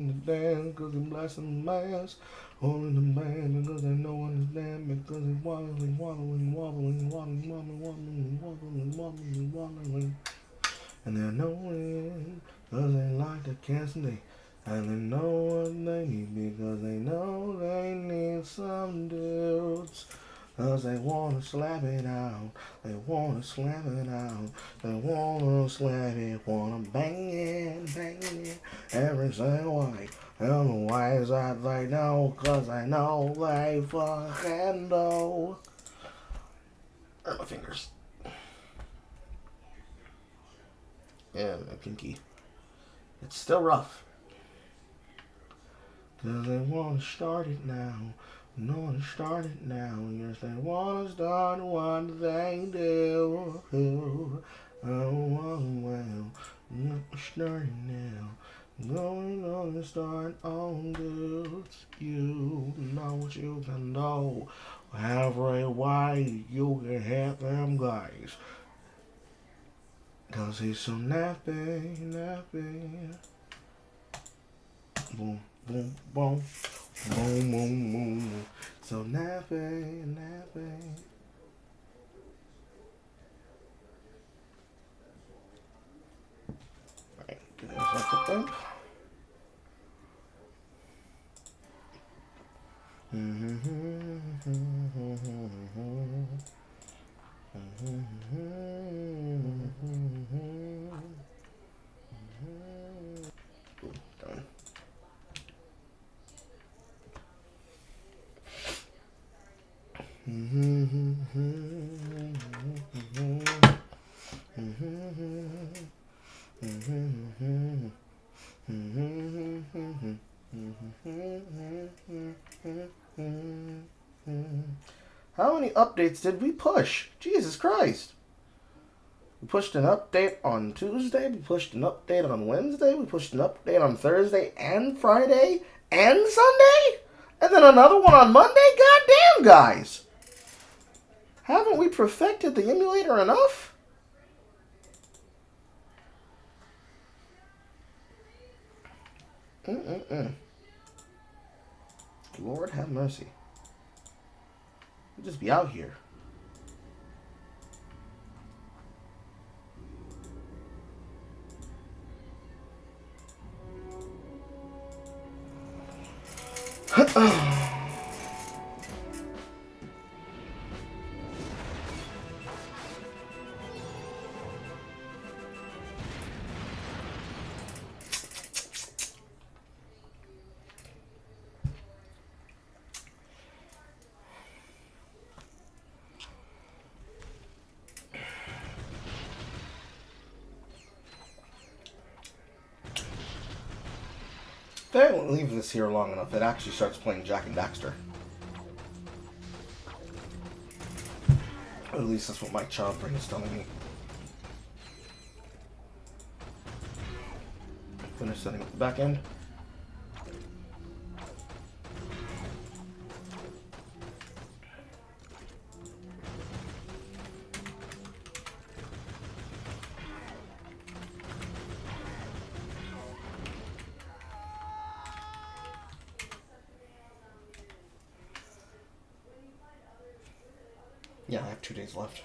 the dance because they blasting the mask. Holding the man because they know understand because they wobbling, wobbling, wobbling, wobbling, wobbling, wobbling, wobbling, wobbling, wobbling. And they're knowing because they like to cancel. And they know what they need because they know they need some dudes. Cause they wanna slap it out, they wanna slap it out, they wanna slap it, wanna bang it, every single way. And the ways that they know, cause they know they fucking know. Hurt my fingers. Yeah, my pinky. It's still rough. Cause they wanna start it now. They wanna start it now. Yes, they wanna start what they do. Oh, well, start it now. Going on and start on dudes. You know what you can do. Every way you can hit them guys. Cause he's so nappy, nappy. Boom, boom, boom. Boom, boom, boom. So nappy, nappy. Alright, give me a second. Done. How many updates did we push? Jesus Christ. We pushed an update on Tuesday, we pushed an update on Wednesday, we pushed an update on Thursday and Friday and Sunday? And then another one on Monday? Goddamn, guys! Haven't we perfected the emulator enough? Lord have mercy. We'll just be out here. If I don't leave this here long enough, it actually starts playing Jack and Daxter. At least that's what my child brain is telling me. Finish setting up the back end. Yeah, I have 2 days left.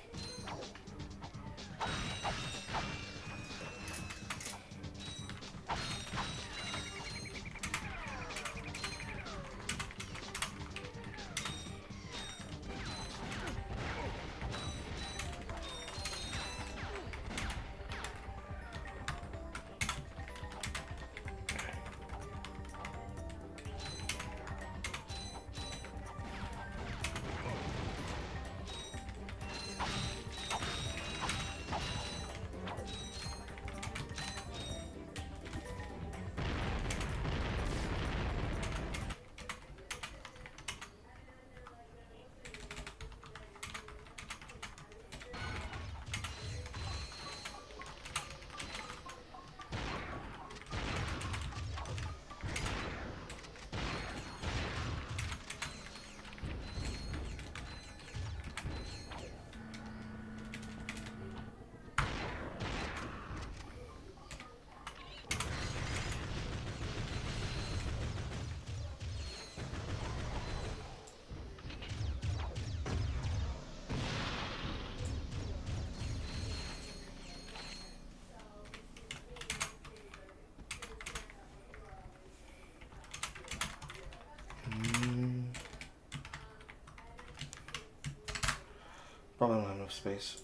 enough space.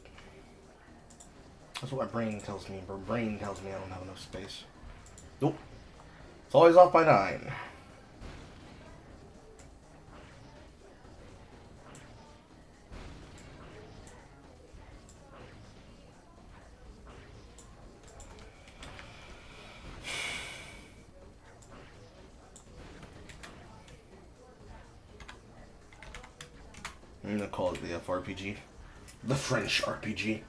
That's what my brain tells me. My brain tells me I don't have enough space. Nope. It's always off by 9. I'm gonna call it the FRPG. The French RPG.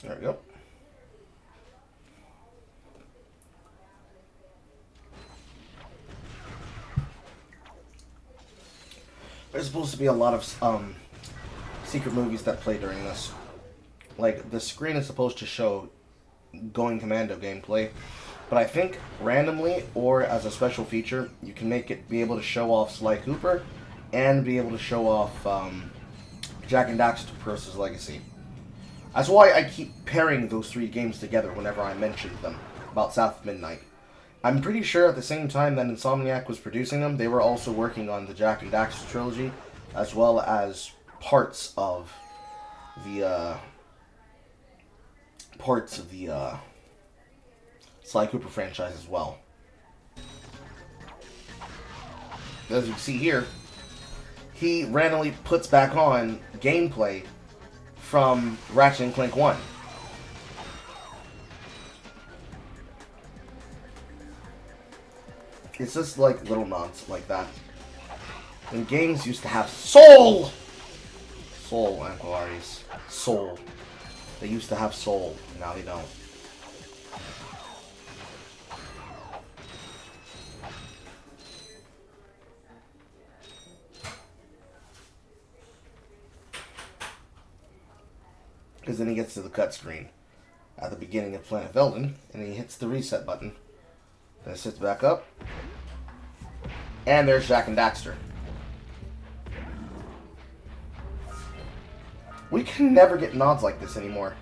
There we go. There's supposed to be a lot of secret movies that play during this. Like, the screen is supposed to show Going Commando gameplay, but I think randomly or as a special feature, you can make it be able to show off Sly Cooper and be able to show off Jak and Daxter vs. Legacy. That's why I keep pairing those 3 games together whenever I mention them about South of Midnight. I'm pretty sure at the same time that Insomniac was producing them, they were also working on the Jak and Daxter trilogy, as well as parts of the Sly Cooper franchise as well. As you can see here, he randomly puts back on gameplay from Ratchet and Clank 1. It's just like little nods like that. And games used to have soul! Soul, Anquilarius. Soul. They used to have soul. Now they don't. Because then he gets to the cut screen at the beginning of Planet Velden, and he hits the reset button. Then it sits back up, and there's Jak and Daxter. We can never get nods like this anymore.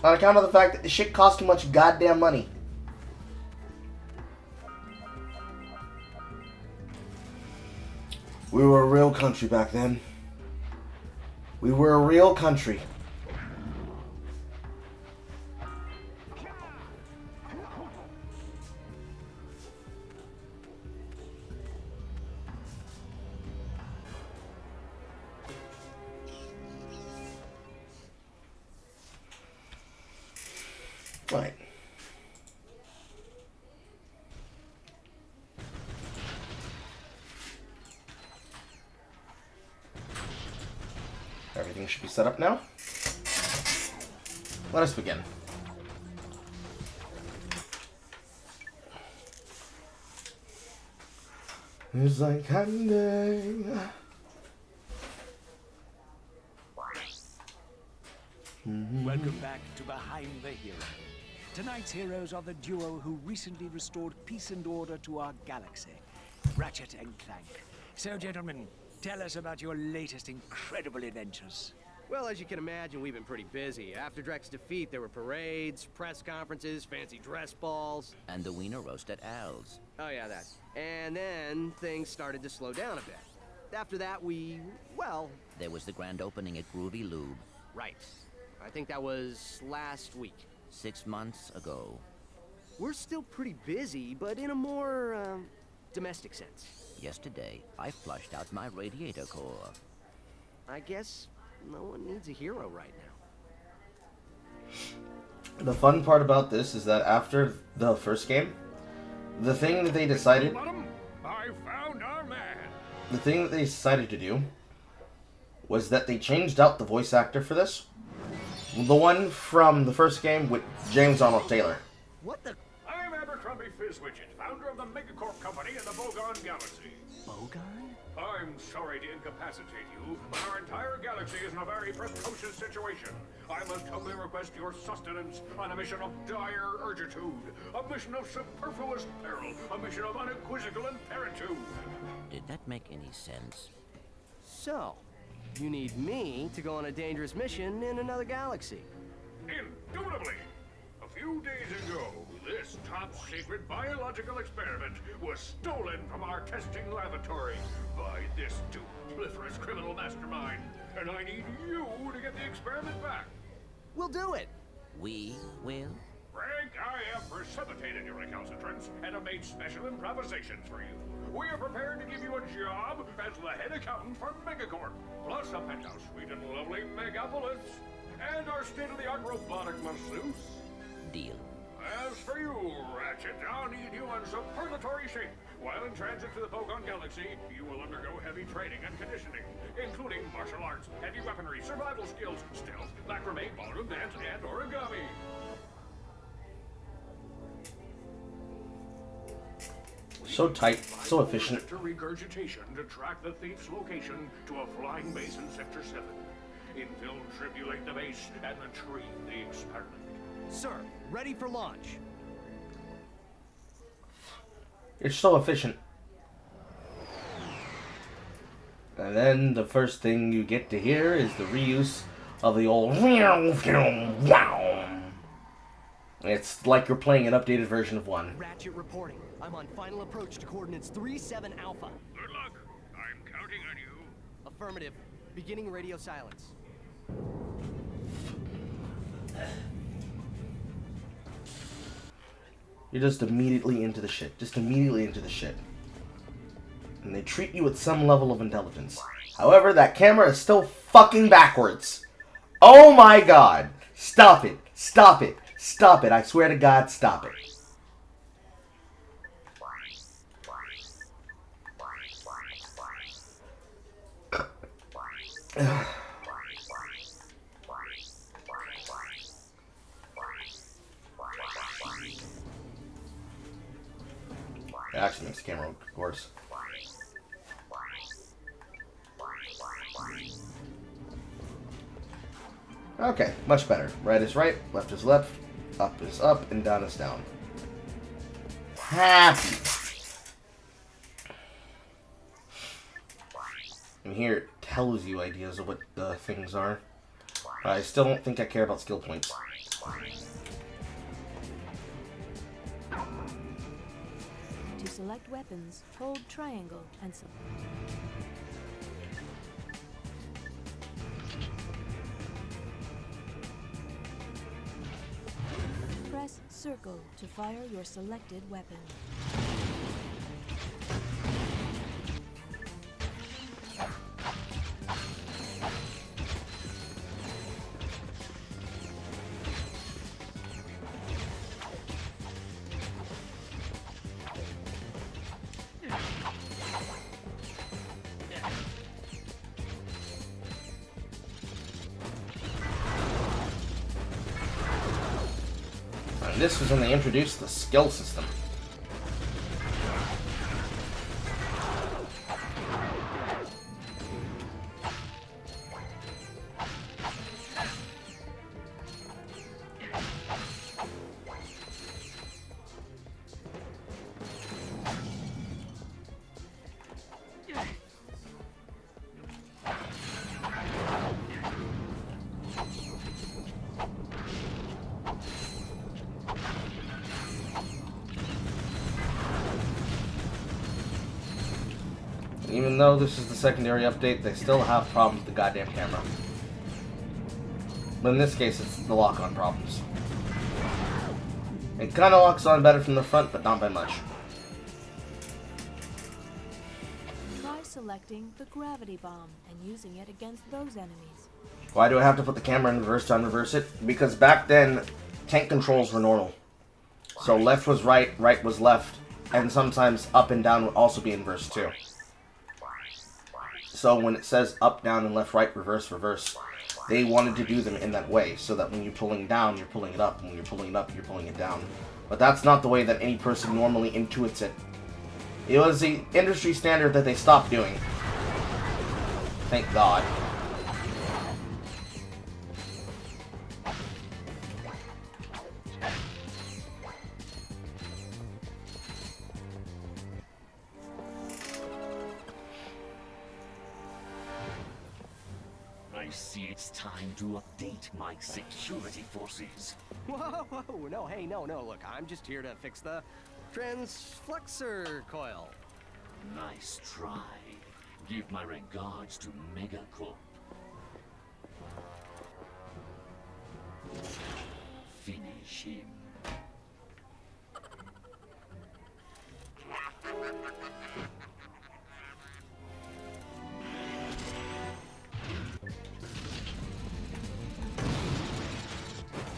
On account of the fact that the shit costs too much goddamn money. We were a real country back then. We were a real country. Right. Everything should be set up now. Let us begin. It's like candy. Welcome back to Behind the Hero. Tonight's heroes are the duo who recently restored peace and order to our galaxy, Ratchet and Clank. So, gentlemen, tell us about your latest incredible adventures. Well, as you can imagine, we've been pretty busy. After Drek's defeat, there were parades, press conferences, fancy dress balls. And the wiener roast at Al's. Oh yeah, that. And then things started to slow down a bit. After that, well... There was the grand opening at Groovy Lube. Right. I think that was last week. 6 months ago. We're still pretty busy, but in a more, domestic sense. Yesterday, I flushed out my radiator core. I guess no one needs a hero right now. The fun part about this is that after the first game, the thing that they decided, I found our man. the thing that they decided to do was that they changed out the voice actor for this. The one from the first game with James Arnold Taylor. What the? I'm Abercrombie Fizzwidget, founder of the Megacorp Company in the Bogon Galaxy. Bogon? I'm sorry to incapacitate you, but our entire galaxy is in a very precocious situation. I must humbly request your sustenance on a mission of dire urgitude, a mission of superfluous peril, a mission of unequivocal imperitude. Did that make any sense? So, you need me to go on a dangerous mission in another galaxy. Indubitably. A few days ago, this top-secret biological experiment was stolen from our testing laboratory by this dupliferous criminal mastermind, and I need you to get the experiment back. We'll do it. We will? Frank, I have precipitated your recalcitrance and have made special improvisations for you. We are prepared to give you a job as the head accountant for Megacorp, plus a penthouse suite in lovely Megapolis, and our state-of-the-art robotic masseuse. Deal. As for you, Ratchet, I'll need you in superlatory shape. While in transit to the Bogon Galaxy, you will undergo heavy training and conditioning, including martial arts, heavy weaponry, survival skills, stealth, macrame, ballroom dance, and origami. So tight, so efficient. After regurgitation to track the thief's location to a flying base in Sector 7. Infiltrate the base and retrieve the experiment. Sir, ready for launch. It's so efficient. And then the first thing you get to hear is the reuse of the old wow. It's like you're playing an updated version of 1. Ratchet reporting. I'm on final approach to coordinates 37 Alpha. Good luck. I'm counting on you. Affirmative. Beginning radio silence. You're just immediately into the shit. Just immediately into the shit. And they treat you with some level of intelligence. However, that camera is still fucking backwards. Oh my god. Stop it. Stop it. Stop it. I swear to God, stop it. It actually makes the camera look worse. Okay, much better. Right is right, left is left, up is up, and down is down. Happy. And here it tells you ideas of what the things are. I still don't think I care about skill points. To select weapons, hold triangle and select. Press circle to fire your selected weapon. And this was when they introduced the skill system. Even though this is the secondary update, they still have problems with the goddamn camera. But in this case, it's the lock-on problems. It kind of locks on better from the front, but not by much. Try selecting the gravity bomb and using it against those enemies. Why do I have to put the camera in reverse to unreverse it? Because back then, tank controls were normal. So left was right, right was left, and sometimes up and down would also be inverse too. So when it says up, down, and left, right, reverse, reverse, they wanted to do them in that way, so that when you're pulling down, you're pulling it up, and when you're pulling it up, you're pulling it down. But that's not the way that any person normally intuits it. It was the industry standard that they stopped doing. Thank God. I see it's time to update my security forces. Whoa, whoa, no, hey, no, look, I'm just here to fix the transflexor coil. Nice try. Give my regards to Megacorp. Finish him.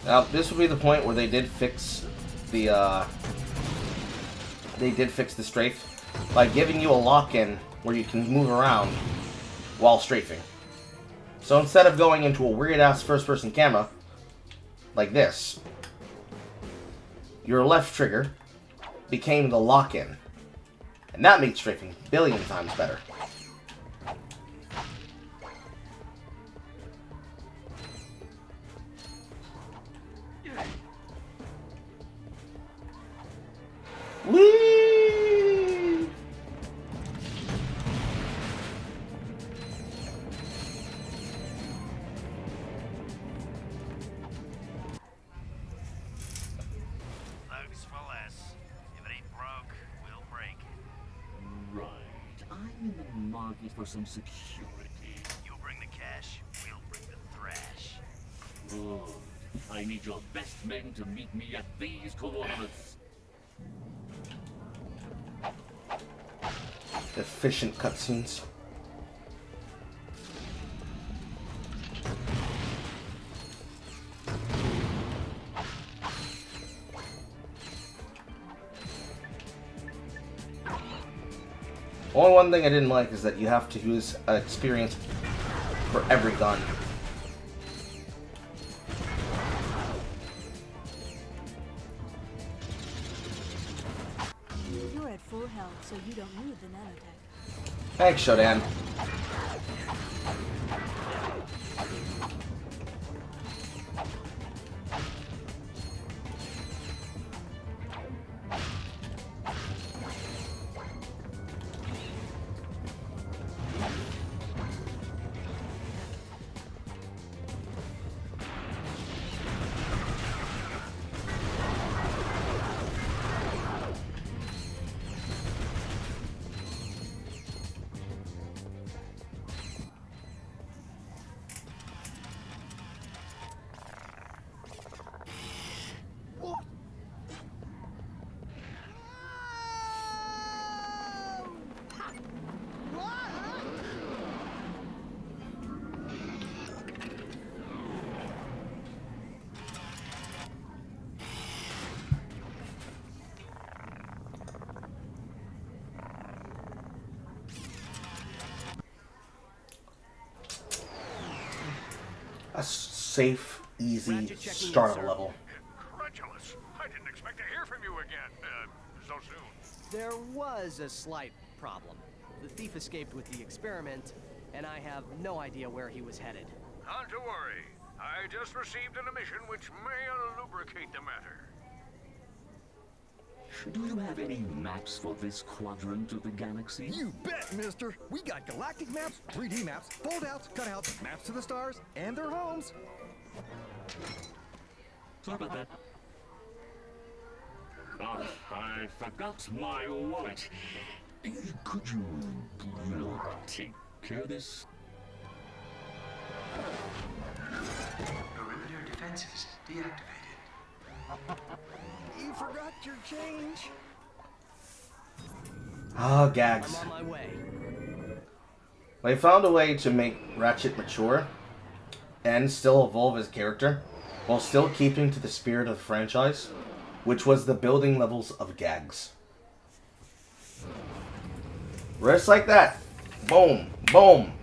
Now, this would be the point where they did fix the, strafe by giving you a lock-in where you can move around while strafing. So instead of going into a weird-ass first-person camera, like this, your left trigger became the lock-in. And that made strafing a billion times better. Whee! Looks for less. If it ain't broke, we'll break it. Right. I'm in the market for some security. You'll bring the cash, we'll bring the thrash. Good. I need your best men to meet me at these coordinates. Efficient cutscenes. Only one thing I didn't like is that you have to use experience for every gun. You're at full health, so you don't need the nanotech. Thanks, Shodan. A safe, easy Ratchet checking in, start sir. level. Incredulous. I didn't expect to hear from you again, so soon. There was a slight problem. The thief escaped with the experiment, and I have no idea where he was headed. Not to worry. I just received an emission which may lubricate the matter. Do you have any maps for this quadrant of the galaxy? You bet, mister! We got galactic maps, 3D maps, fold-outs, cutouts, maps to the stars, and their homes. Sorry about that. I forgot my wallet. Could you take care of this? Perimeter defenses deactivated. You forgot your change. Ah, gags. I'm on my way. They found a way to make Ratchet mature and still evolve his character while still keeping to the spirit of the franchise, which was the building levels of gags. Just like that. Boom. Boom.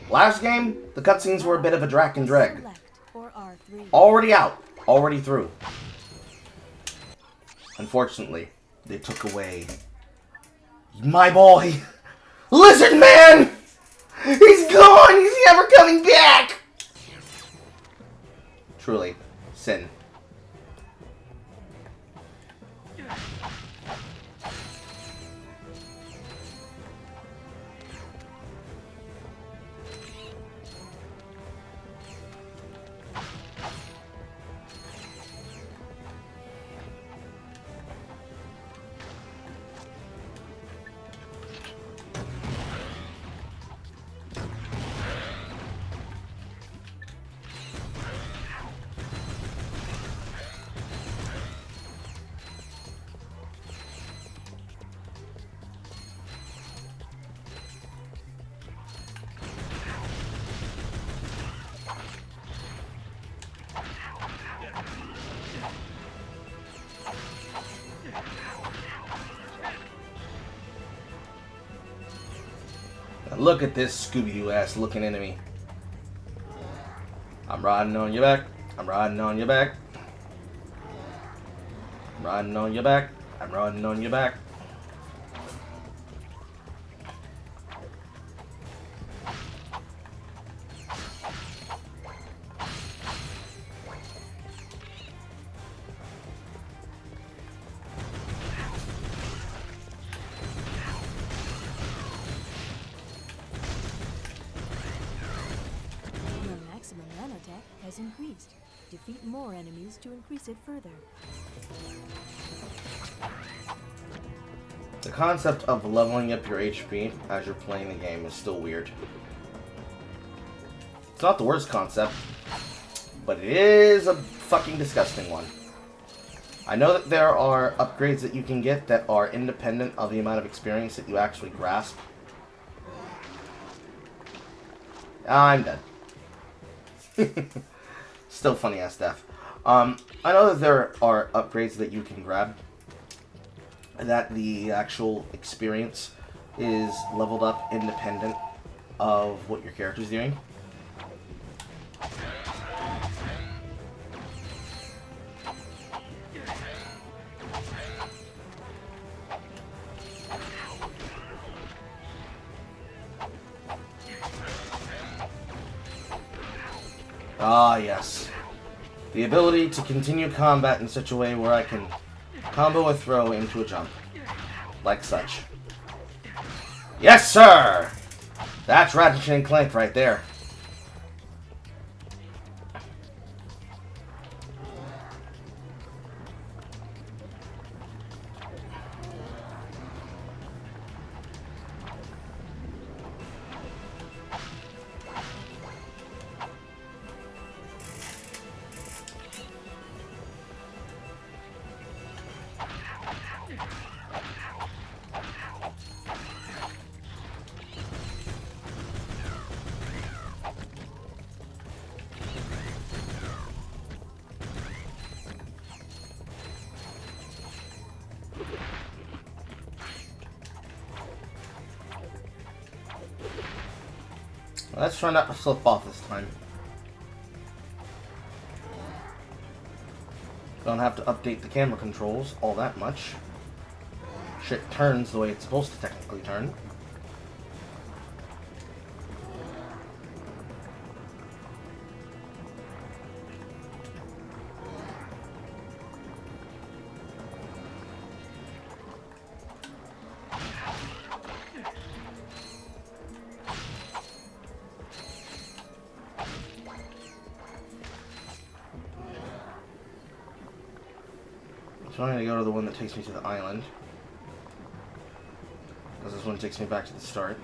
Last game, the cutscenes were a bit of a drag and drag. Select or R3. Already out. Already through. Unfortunately, they took away my boy, Lizard Man! He's gone! He's never coming back! Truly, sin. Now look at this Scooby-Doo ass looking enemy. I'm riding on your back. I'm riding on your back. I'm riding on your back. I'm riding on your back. Your maximum nanotech has increased. Defeat more enemies to increase it further. The concept of leveling up your HP as you're playing the game is still weird. It's not the worst concept, but it is a fucking disgusting one. I know that there are upgrades that you can get that are independent of the amount of experience that you actually grasp. I'm dead. Still funny ass death. I know that there are upgrades that you can grab, that the actual experience is leveled up independent of what your character's doing. Ah, yes. The ability to continue combat in such a way where I can combo a throw into a jump. Like such. Yes, sir! That's Ratchet and Clank right there. Let's try not to slip off this time. Don't have to update the camera controls all that much. Shit turns the way it's supposed to technically turn. So I'm going to go to the one that takes me to the island, because this one takes me back to the start.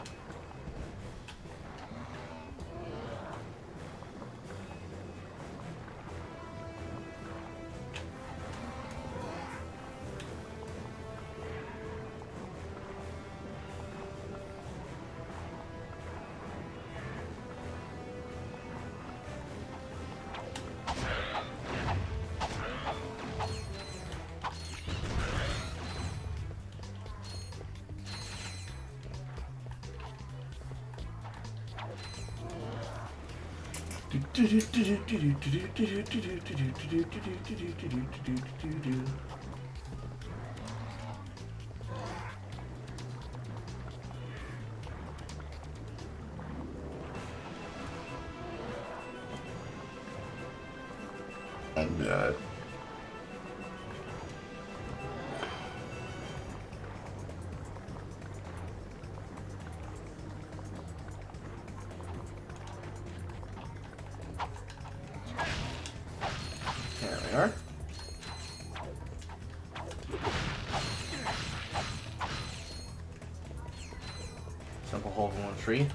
I'm dead. There we are. Simple hole in one tree.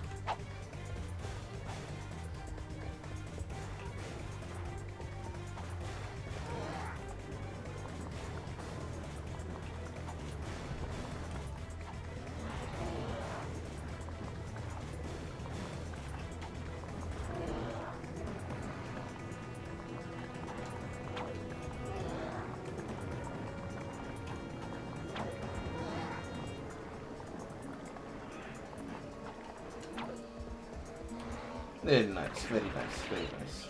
Very nice, very nice, very nice.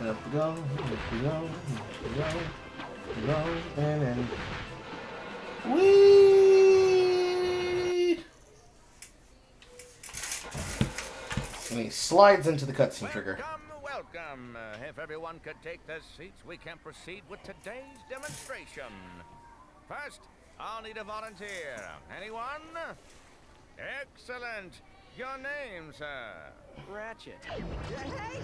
Up we go, and then whee! And he slides into the cutscene trigger. Welcome. If everyone could take their seats, we can proceed with today's demonstration. First, I'll need a volunteer. Anyone? Excellent. Your name, sir? Ratchet. Hey!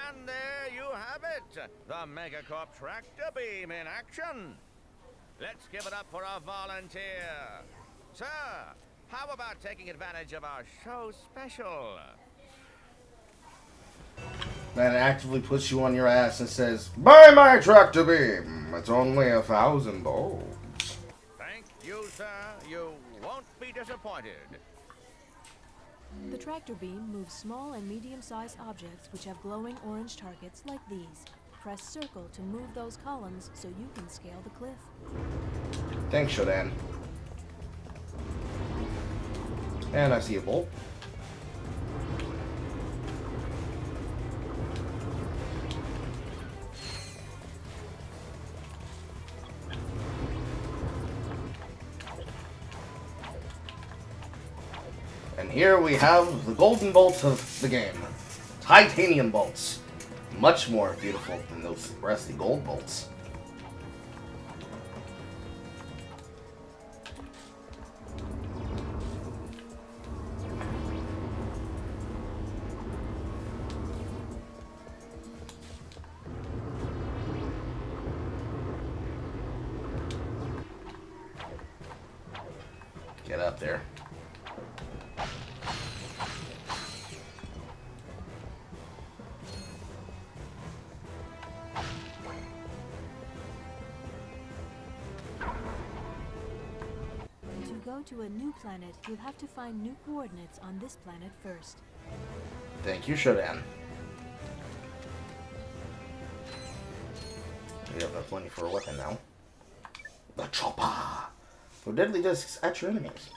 And there you have it, the Megacorp tractor beam in action. Let's give it up for our volunteer. Sir, how about taking advantage of our show special? That actively puts you on your ass and says, "Buy my tractor beam. It's only 1,000 bolts." Thank you, sir. You won't be disappointed. The tractor beam moves small and medium-sized objects which have glowing orange targets like these. Press circle to move those columns so you can scale the cliff. Thanks, Shodan. And I see a bolt. And here we have the golden bolts of the game. Titanium bolts. Much more beautiful than those rusty gold bolts. Get up there. To go to a new planet, you'll have to find new coordinates on this planet first. Thank you, Shodan. We have plenty for a weapon now. The chopper. For deadly discs at your enemies.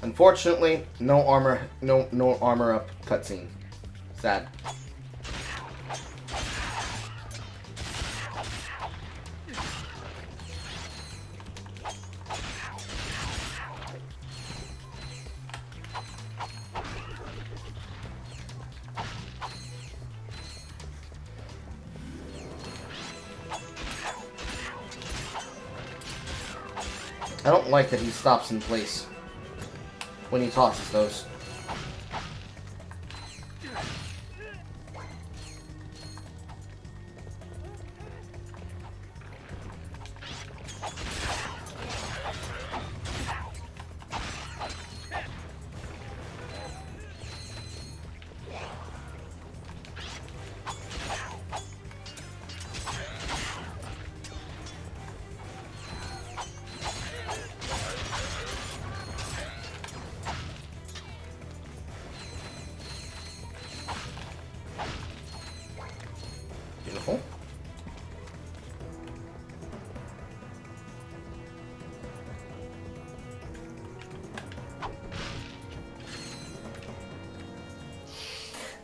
Unfortunately, no armor up cutscene. Sad. I don't like that he stops in place when he tosses those. Beautiful.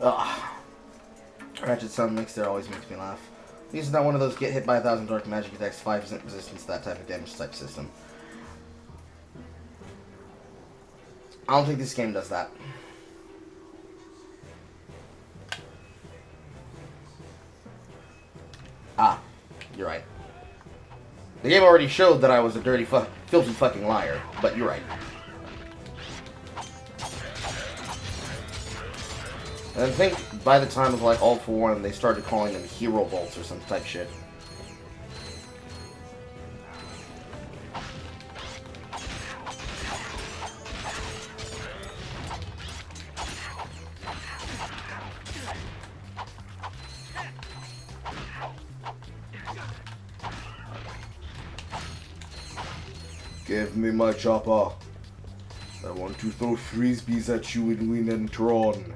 Ugh. Ratchet sound mix there always makes me laugh. This is not one of those get hit by 1,000 dark magic attacks, 5% resistance, that type of damage type system. I don't think this game does that. Ah, you're right. The game already showed that I was a dirty, filthy fucking liar, but you're right. And I think by the time of like All For One, they started calling them hero bolts or some type shit. Give me my chopper. I want to throw frisbees at you in Win and Tron.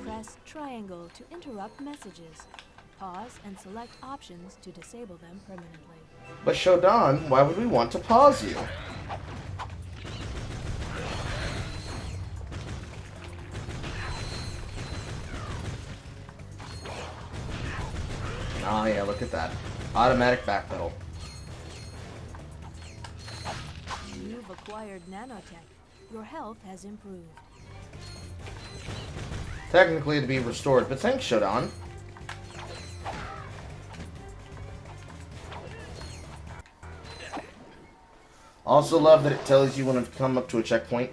Press triangle to interrupt messages. Pause and select options to disable them permanently. But Shodan, why would we want to pause you? Ah, yeah, look at that. Automatic backpedal. You've acquired nanotech. Your health has improved. Technically to be restored, but thanks, Shodan. Also love that it tells you when to come up to a checkpoint.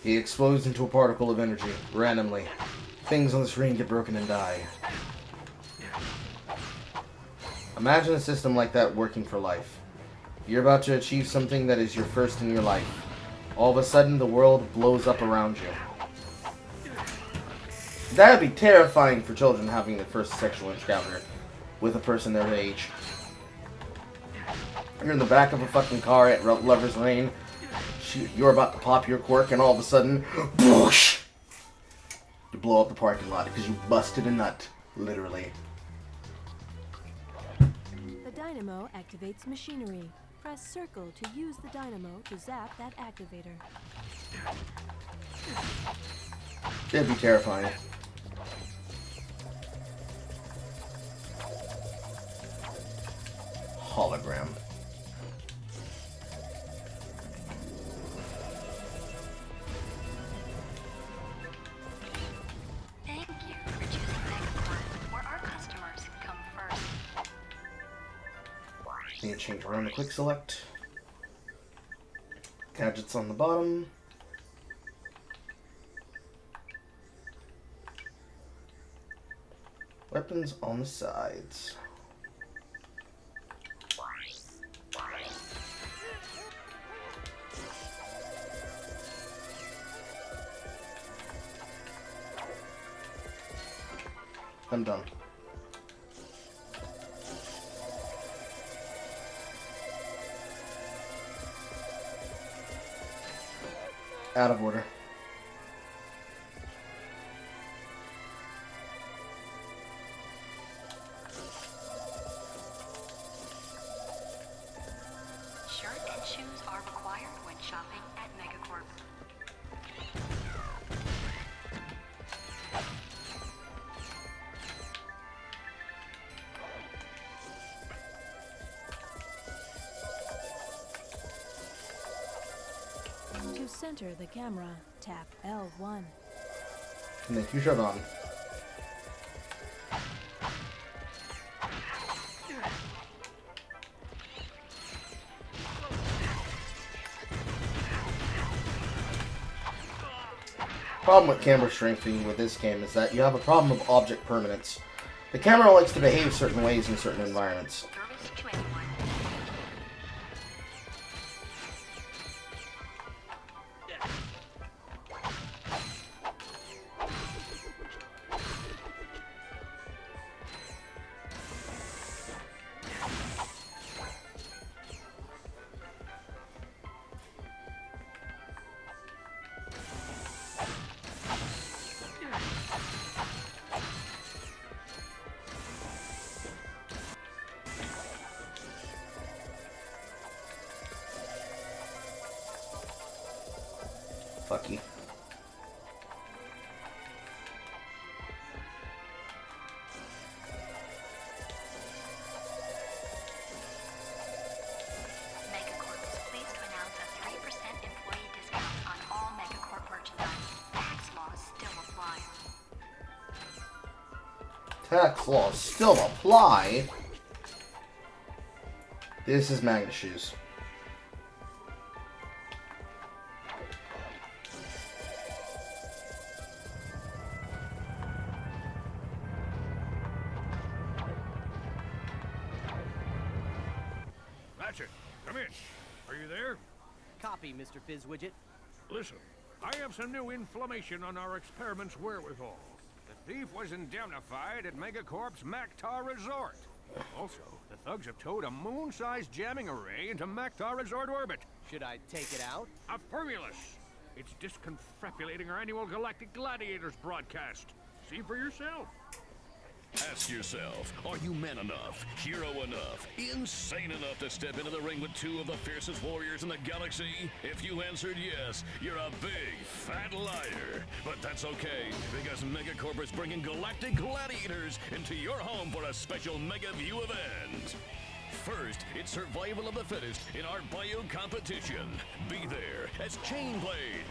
He explodes into a particle of energy, randomly. Things on the screen get broken and die. Imagine a system like that working for life. You're about to achieve something that is your first in your life. All of a sudden, the world blows up around you. That would be terrifying for children having their first sexual encounter with a person their age. You're in the back of a fucking car at Lover's Lane. You're about to pop your cork, and all of a sudden, whoosh, you blow up the parking lot because you busted a nut, literally. The dynamo activates machinery. Press circle to use the dynamo to zap that activator. It'd be terrifying. Hologram. Need to change around the quick select. Gadgets on the bottom. Weapons on the sides. I'm done. Out of order. Restrictions are required when shopping at Megacorp. To center the camera, tap L1. And then you shut on. Problem with camera strafing with this game is that you have a problem of object permanence. The camera likes to behave certain ways in certain environments. Service to anyone. Fuck you. Megacorp is pleased to announce a 3% employee discount on all Megacorp merchandise. Tax laws still apply. Tax laws still apply. This is Magna Shoes. Ratchet, come in. Are you there? Copy, Mr. Fizzwidget. Listen, I have some new information on our experiment's wherewithal. The thief was indemnified at Megacorp's Mactar Resort. Also, the thugs have towed a moon-sized jamming array into Mactar Resort orbit. Should I take it out? A Firmulus. It's disconfabulating our annual Galactic Gladiators broadcast. See for yourself. Ask yourself, are you man enough, hero enough, insane enough to step into the ring with two of the fiercest warriors in the galaxy? If you answered yes, you're a big, fat liar. But that's okay, because Megacorp is bringing Galactic Gladiators into your home for a special Mega View event. First, it's survival of the fittest in our bio competition. Be there as Chainblade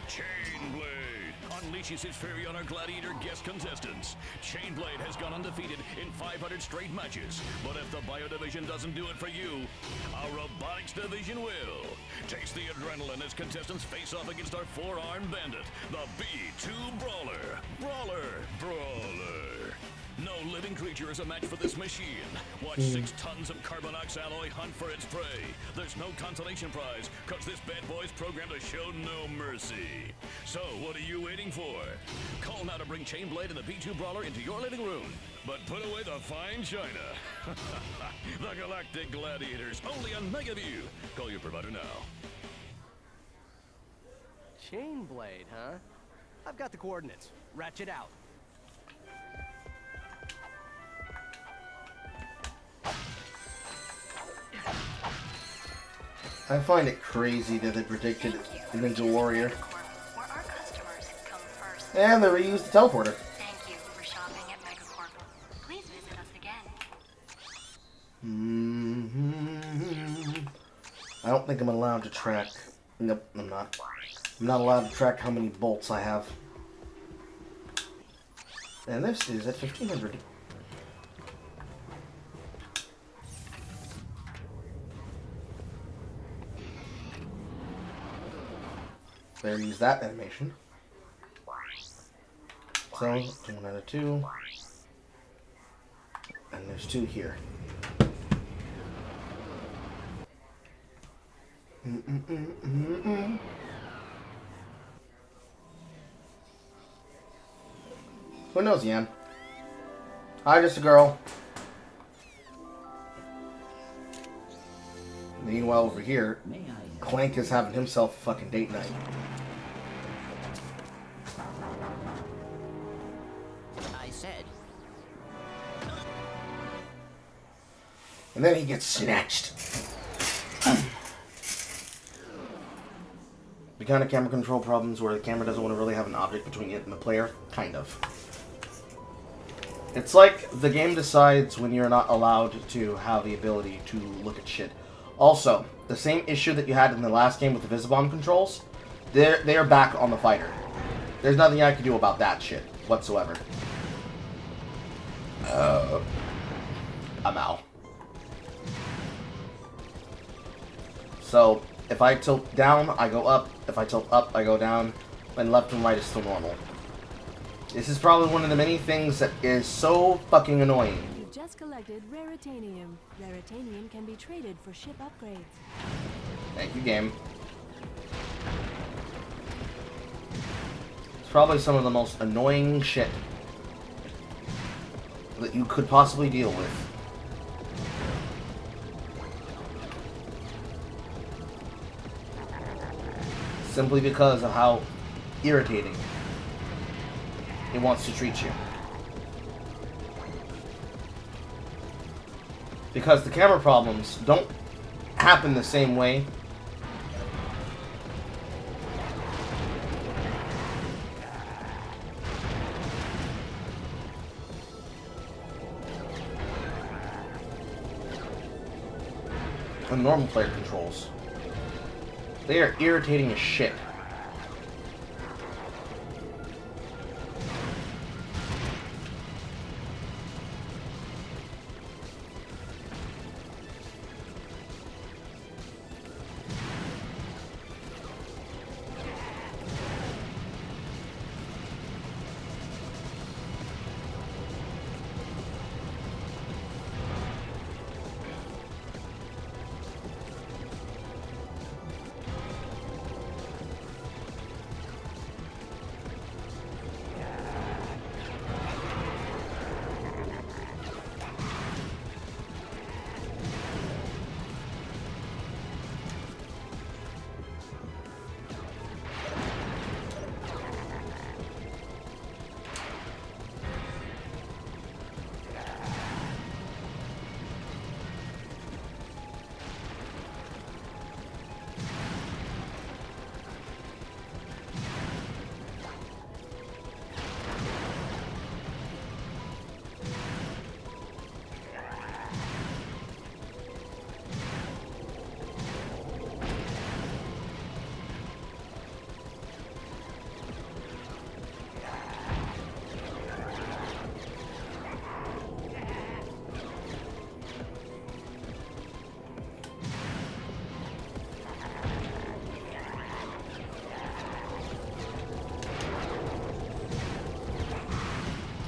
unleashes his fury on our gladiator guest contestants. Chainblade has gone undefeated in 500 straight matches, but if the bio division doesn't do it for you, our robotics division will. Taste the adrenaline as contestants face off against our four-armed bandit, the B2 Brawler. Brawler. No living creature is a match for this machine. Watch 6 tons of Carbonox alloy hunt for its prey. There's no consolation prize, cause this bad boy's programmed to show no mercy. So, what are you waiting for? Call now to bring Chainblade and the B2 Brawler into your living room. But put away the fine china. The Galactic Gladiators, only on Megaview. Call your provider now. Chainblade, huh? I've got the coordinates. Ratchet out. I find it crazy that they predicted Ninja Warrior. Where our customers come first. And they reused the teleporter. Thank you for shopping at Megacorp. Please visit us again. I don't think I'm allowed to track. Nope, I'm not. I'm not allowed to track how many bolts I have. And this is at 1500. There, use that animation. So, 1 out of 2. And there's 2 here. Who knows, Yan? Hi, just a girl. Meanwhile, over here, Clank is having himself a fucking date night. I said. And then he gets snatched. The kind of camera control problems where the camera doesn't want to really have an object between it and the player. Kind of. It's like the game decides when you're not allowed to have the ability to look at shit. Also, the same issue that you had in the last game with the Visibomb controls, they are back on the fighter. There's nothing I can do about that shit whatsoever. I'm out. So, if I tilt down, I go up. If I tilt up, I go down. And left and right is still normal. This is probably one of the many things that is so fucking annoying. You've just collected Raritanium. Raritanium can be traded for ship upgrades. Thank you, game. It's probably some of the most annoying shit that you could possibly deal with. Simply because of how irritating it wants to treat you. Because the camera problems don't happen the same way. On normal player controls. They are irritating as shit.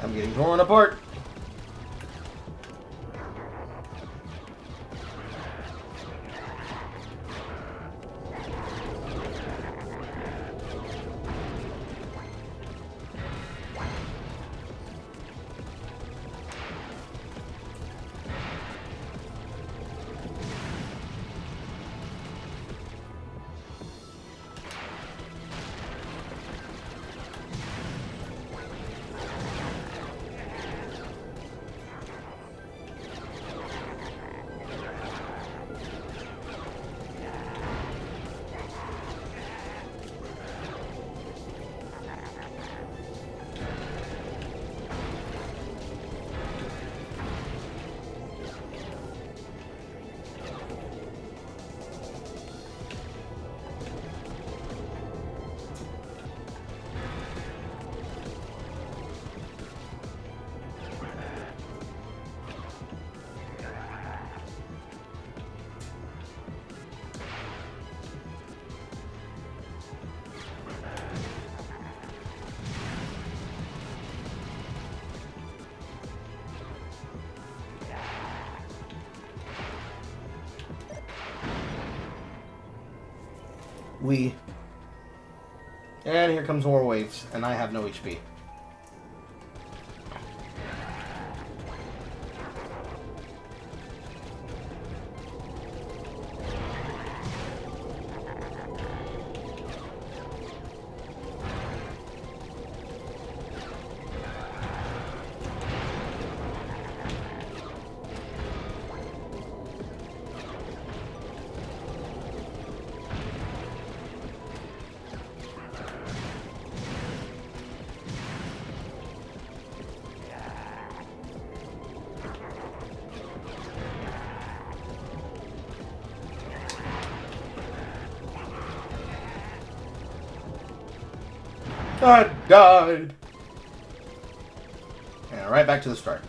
I'm getting torn apart. And here comes more waves, and I have no HP. I died. And right back to the start.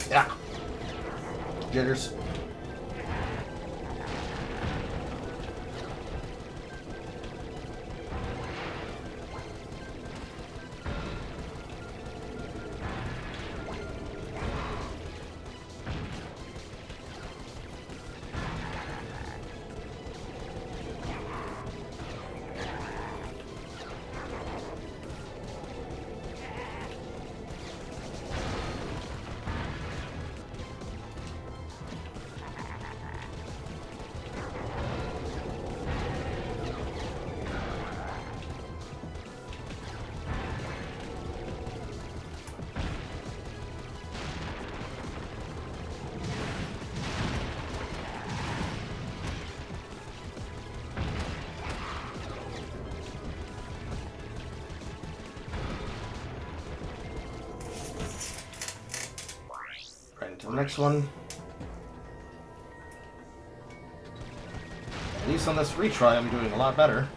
Yeah. Jitters. Right into the next one. At least on this retry, I'm doing a lot better.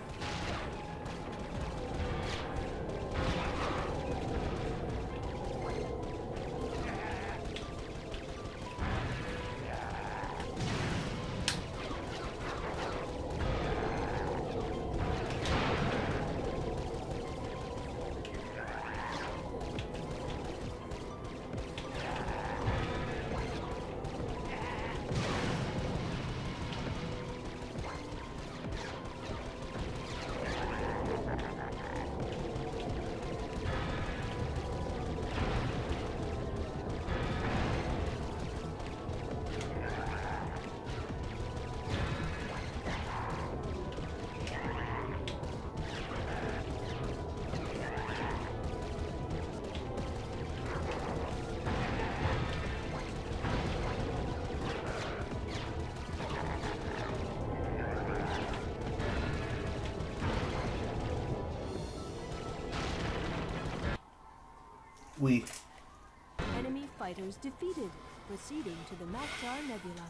Enemy fighters defeated. Proceeding to the Maktar Nebula.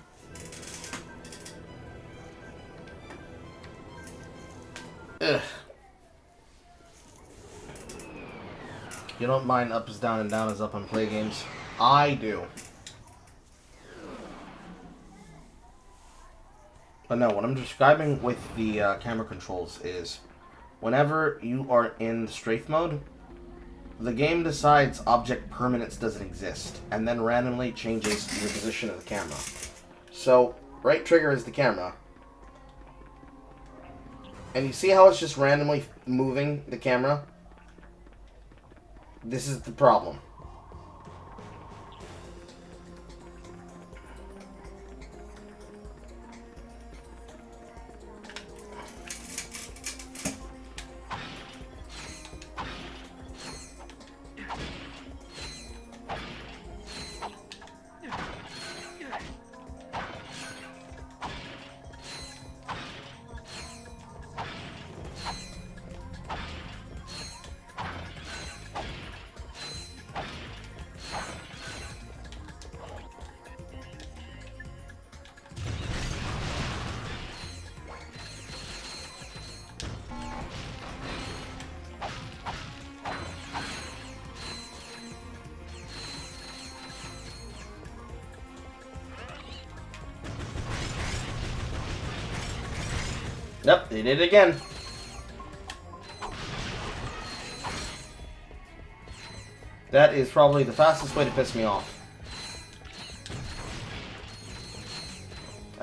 Ugh. You don't mind up is down and down is up on play games. I do. But no, what I'm describing with the camera controls is whenever you are in strafe mode, the game decides object permanence doesn't exist, and then randomly changes your position of the camera. So, right trigger is the camera. And you see how it's just randomly moving the camera? This is the problem. Yep, they did it again. That is probably the fastest way to piss me off.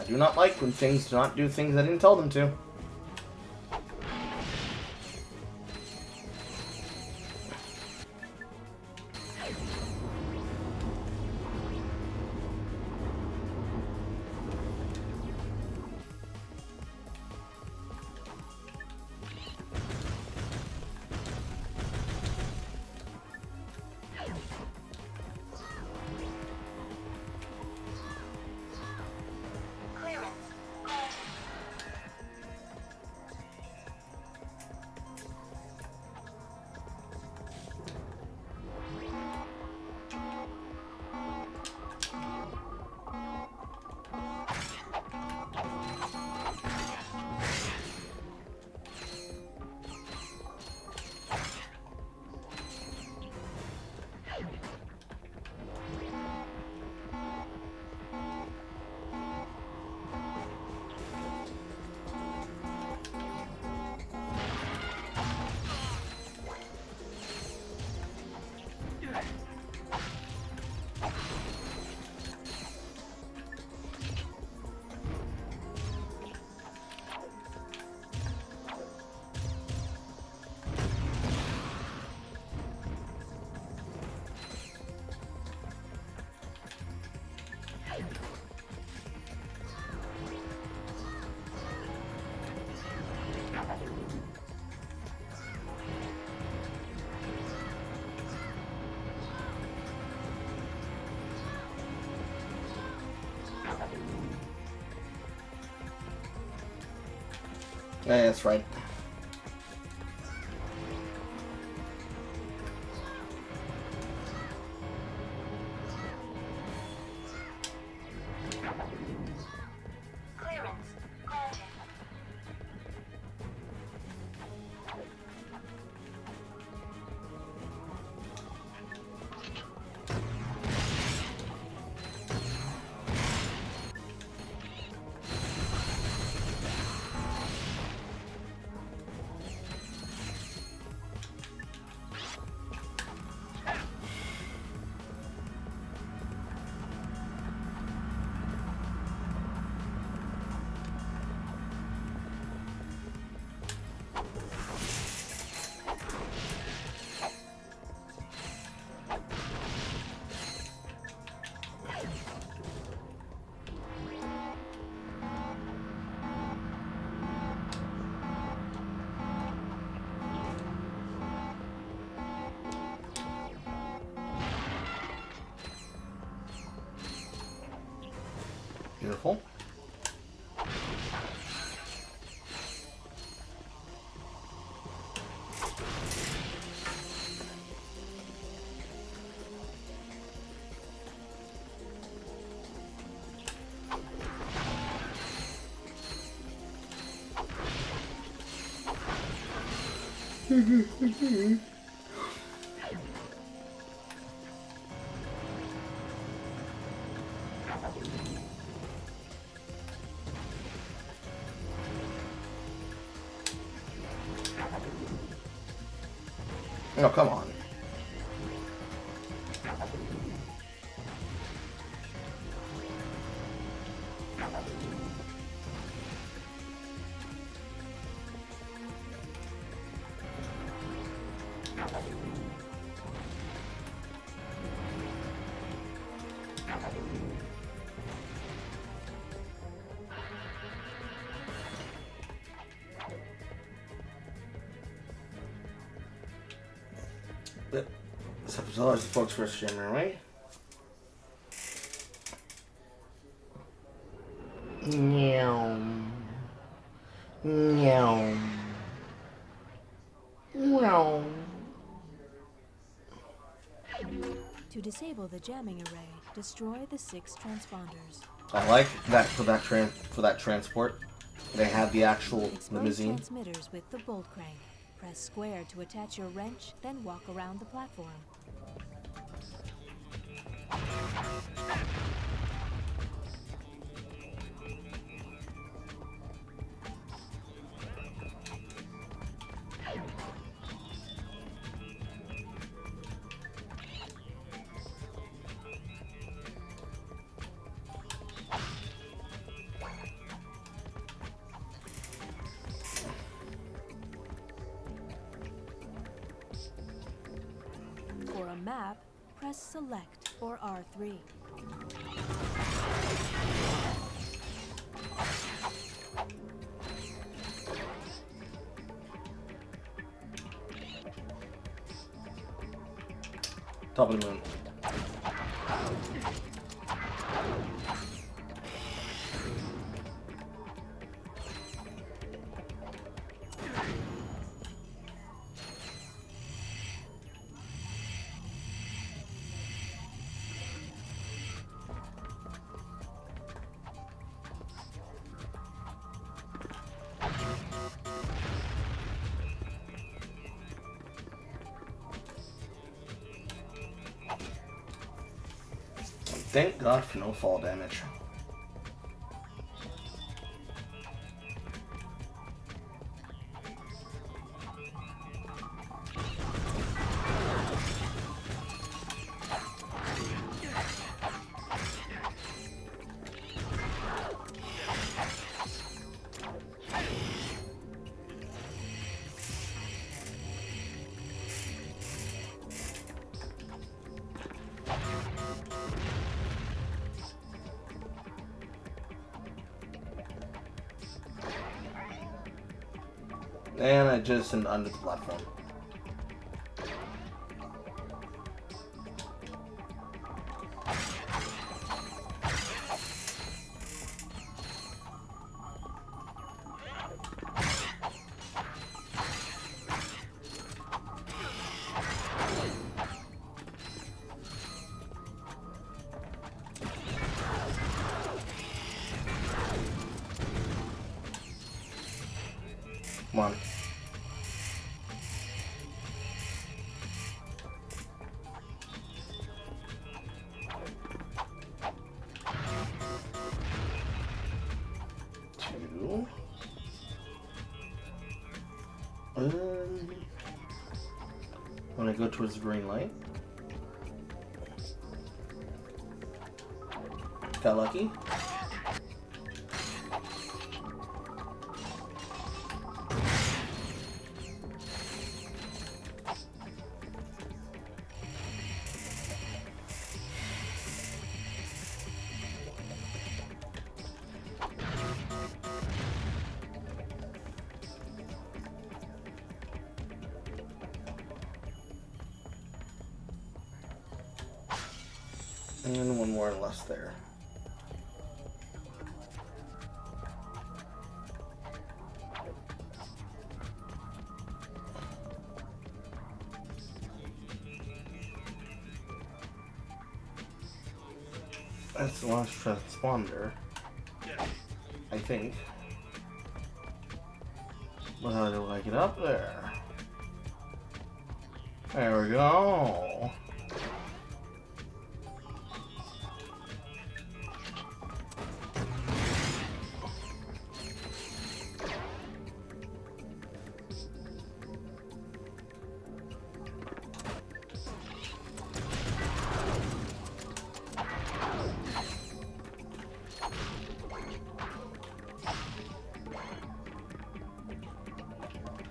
do not like when things do not do things I didn't tell them to. Yeah, that's right. Beautiful. Oh, come on. This episode is the folks first streamer, right? Meow. Meow. Meow. To disable the jamming array, destroy the 6 transponders. I like that for that transport. They have the actual Expose limousine. transmitters with the bolt crank. Press square to attach your wrench, then walk around the platform. press Select or R3. Top of the moon. Thank God for no fall damage. And I just am under the platform. Come on. Two. When I go towards the green light. Got lucky. And one more less there. That's the last transponder, I think. But how do I get up there? There we go.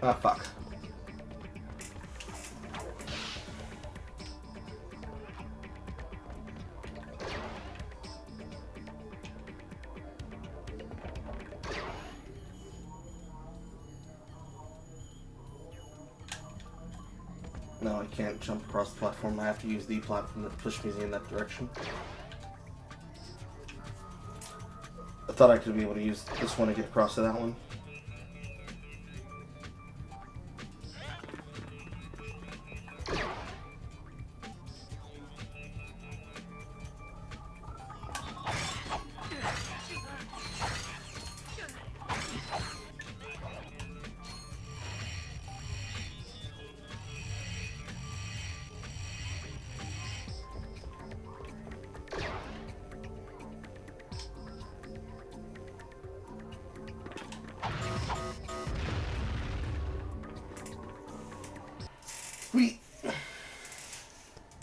Ah, fuck. No, I can't jump across the platform. I have to use the platform to push me in that direction. I thought I could be able to use this one to get across to that one.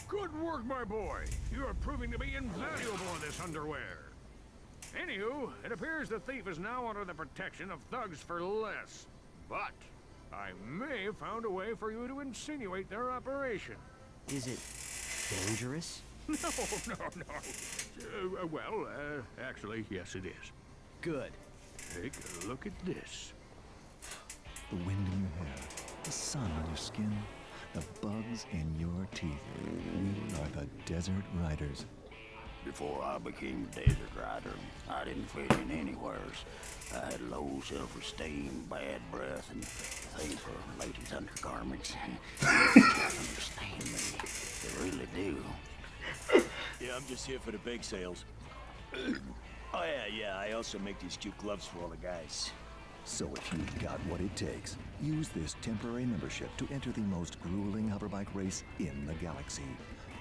Good work, my boy. You are proving to be invaluable in this underwear. Anywho, it appears the thief is now under the protection of thugs for less. But I may have found a way for you to insinuate their operation. Is it dangerous? No. Actually, yes, it is. Good. Take a look at this. The wind in your hair, the sun on your skin, the bugs in your teeth. We are the Desert Riders. Before I became a desert rider, I didn't fit in anywheres. I had low self-esteem, bad breath, and things for ladies' undergarments. They understand me. They really do. Yeah, I'm just here for the bake sales. Oh yeah, I also make these cute gloves for all the guys. So if you've got what it takes, use this temporary membership to enter the most grueling hoverbike race in the galaxy.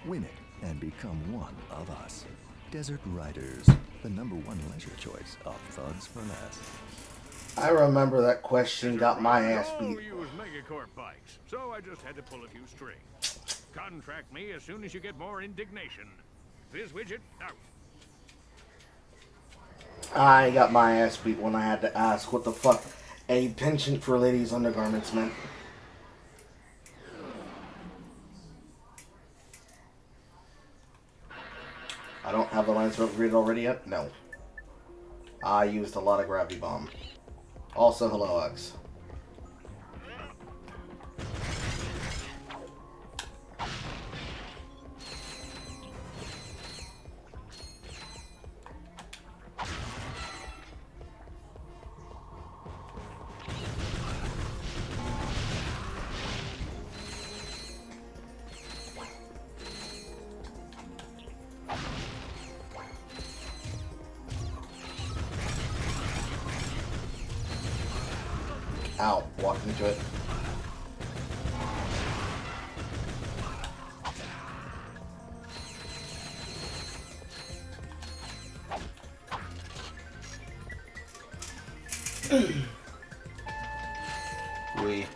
Win it and become one of us. Desert Riders, the #1 leisure choice of thugs for less. I remember that question got my ass beat. All use Megacorp bikes, so I just had to pull a few strings. Contract me as soon as you get more indignation. Fizz widget out. I got my ass beat when I had to ask what the fuck a penchant for ladies' undergarments meant. I don't have the lines upgraded already yet? No. I used a lot of Gravity Bomb. Also, hello, X. Ow, walked into it. We.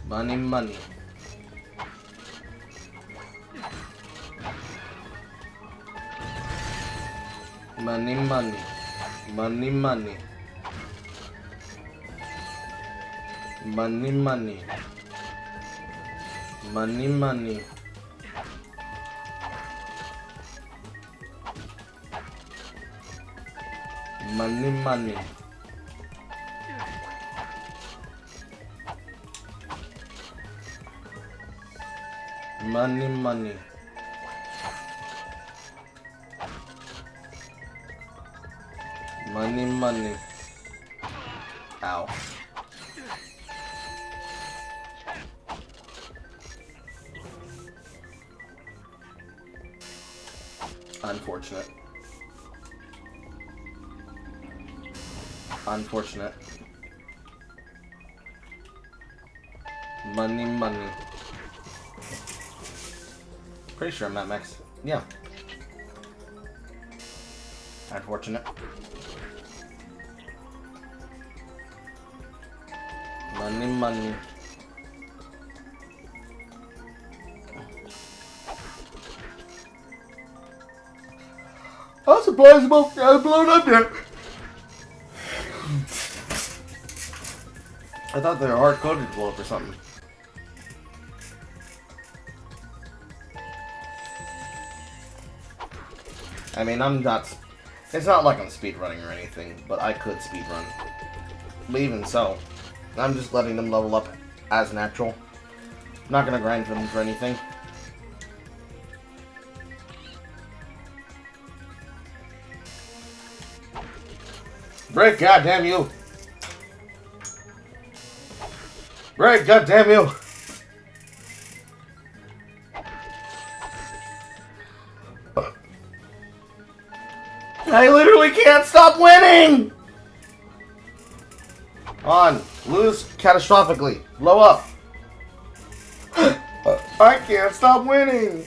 Money, money. Money, money. Money, money. Money, money. Money, money. Money, money. Money, money. Money, money. Ow. Unfortunate. Unfortunate. Money, money. Pretty sure I'm at max. Yeah. Unfortunate. Money, money. I'm surprised both guys blown up yet. I thought they were hard-coded to blow up or something. I mean, I'm not... It's not like I'm speedrunning or anything, but I could speedrun. But even so, I'm just letting them level up as natural. I'm not gonna grind for them for anything. Break, goddamn you! Break, goddamn you! I literally can't stop winning! On, lose catastrophically. Blow up. I can't stop winning!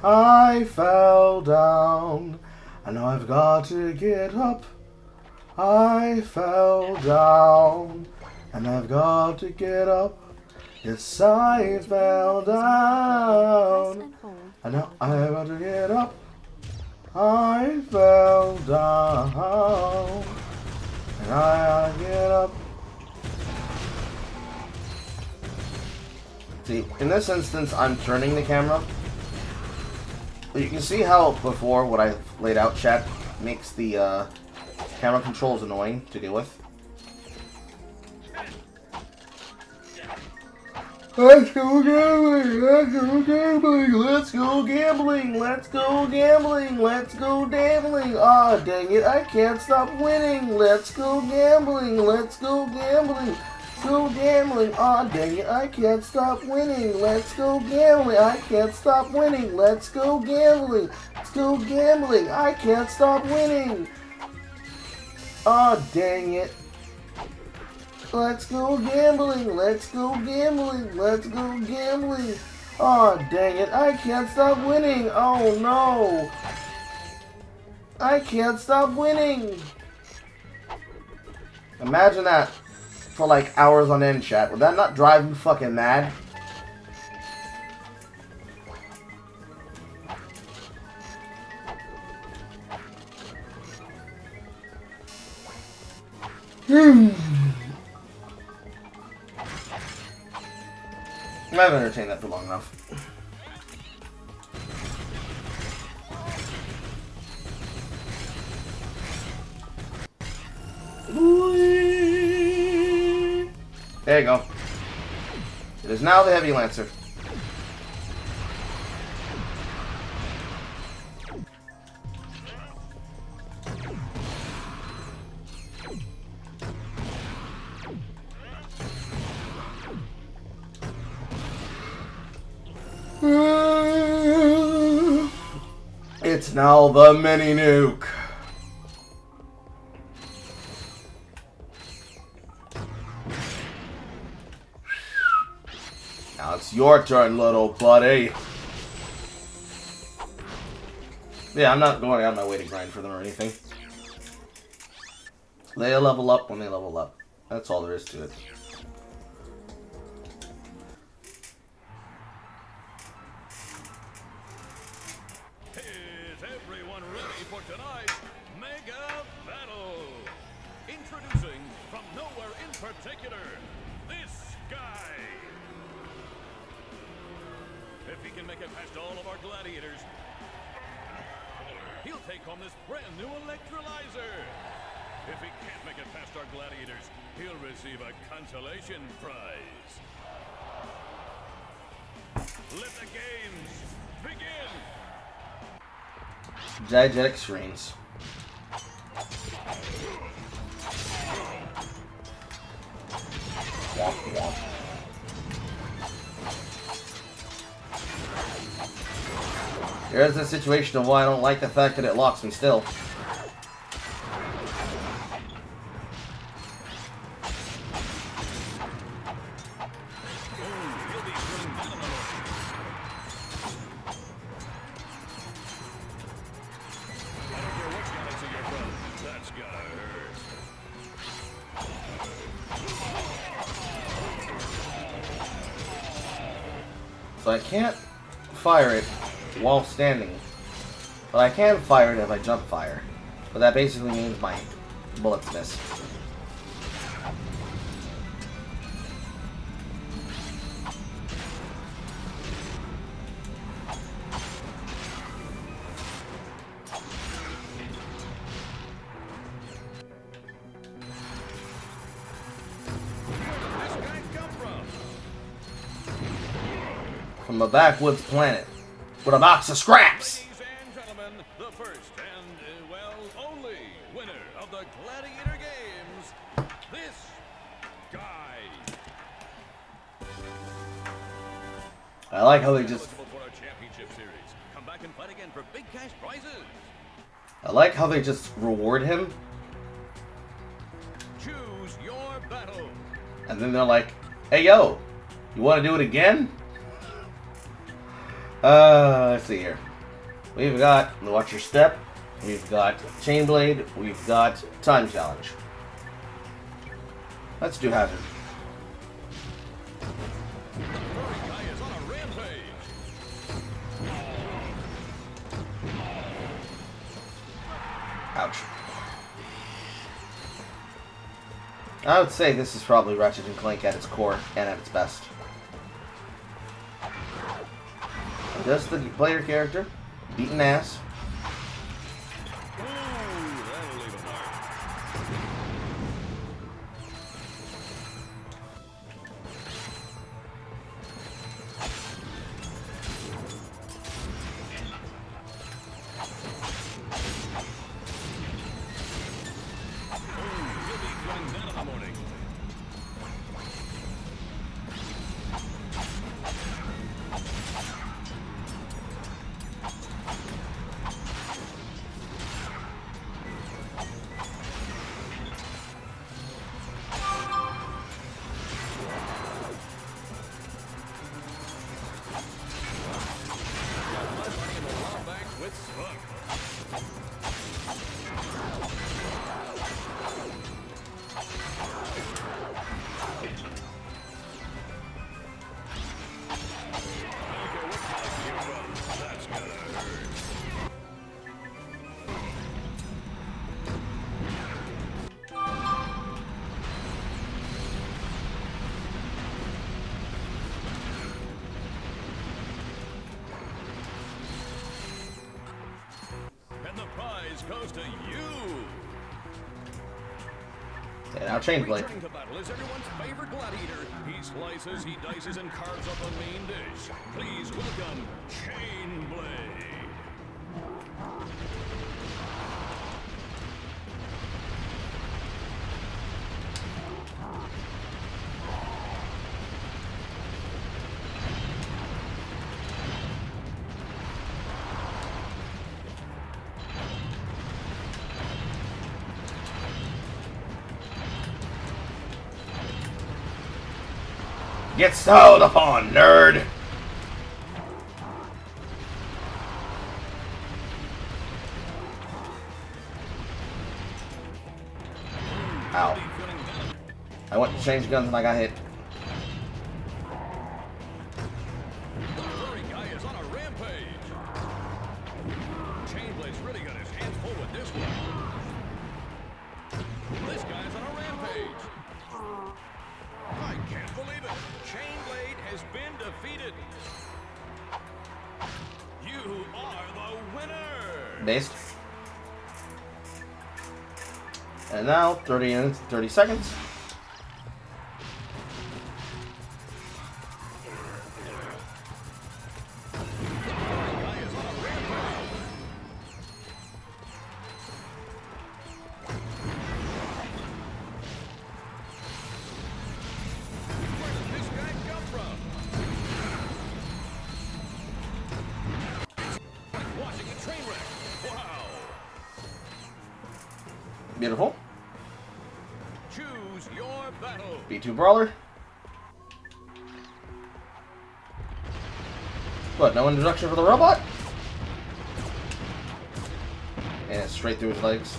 I fell down, and now I've got to get up. I fell down, and I've got to get up. Yes, I fell down, and now I've got to get up. I fell down, and I gotta get up. See, in this instance, I'm turning the camera. You can see how before what I laid out, chat, makes the camera controls annoying to deal with. Let's go gambling! Let's go gambling! Let's go gambling! Let's go gambling! Let's go gambling! Aw, dang it! I can't stop winning! Let's go gambling! Let's go gambling! Let's go gambling! Aw, dang it! I can't stop winning! Let's go gambling! I can't stop winning! Let's go gambling! Let's go gambling! I can't stop winning! Aw, dang it! Let's go gambling! Let's go gambling! Let's go gambling! Aw, dang it! I can't stop winning! Oh no! I can't stop winning! Imagine that for like hours on end, chat. Would that not drive you fucking mad? I've entertained that for long enough. There you go. It is now the Heavy Lancer. It's now the mini nuke. Now it's your turn, little buddy. Yeah, I'm not going out of my way to grind for them or anything. They level up when they level up. That's all there is to it. Is everyone ready for tonight's Mega Battle? Introducing from nowhere in particular, this guy. If he can make it past all of our gladiators, he'll take home this brand new electrolyzer. If he can't make it past our gladiators, he'll receive a consolation prize. Let the games begin. Diegetic screens. Womp womp. Here's the situation of why I don't like the fact that it locks me still. So I can't fire it while standing, but I can fire it if I jump fire. But that basically means my bullets miss. From a backwoods planet with a box of scraps. Ladies and gentlemen, the first and, well, only winner of the Gladiator Games, this guy. I like how they just... For our championship series. Come back and fight again for big cash prizes. I like how they just reward him, Choose your battle. and then they're like, hey yo, you want to do it again? Let's see here. We've got Watch Your Step, we've got Chain Blade, we've got Time Challenge. Let's do Hazard. Ouch. I would say this is probably Ratchet and Clank at its core and at its best. Just the player character, beating ass. Goes to you. And now Chain Blade. Returning to battle is everyone's favorite gladiator. He slices, he dices, and carves up a main dish. Please welcome Chain Blade. Get styled upon, nerd! Ow. I went to change guns and I got hit. The furry guy is on a rampage. Chain Blade's really got his hands full with this one. This guy's on a rampage. I can't believe it. Chain Blade has been defeated. You are the winner. Based. And now 30 minutes, 30 seconds. Beautiful. Choose your battle. B2 Brawler. What, no introduction for the robot? And it's straight through his legs.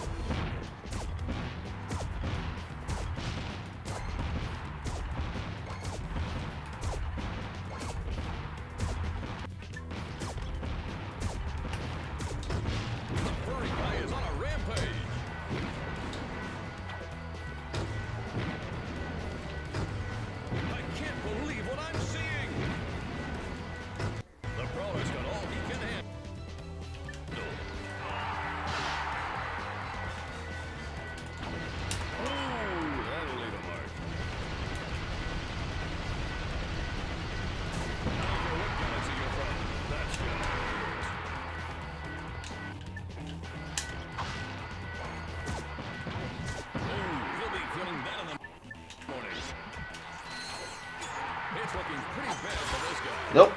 Nope.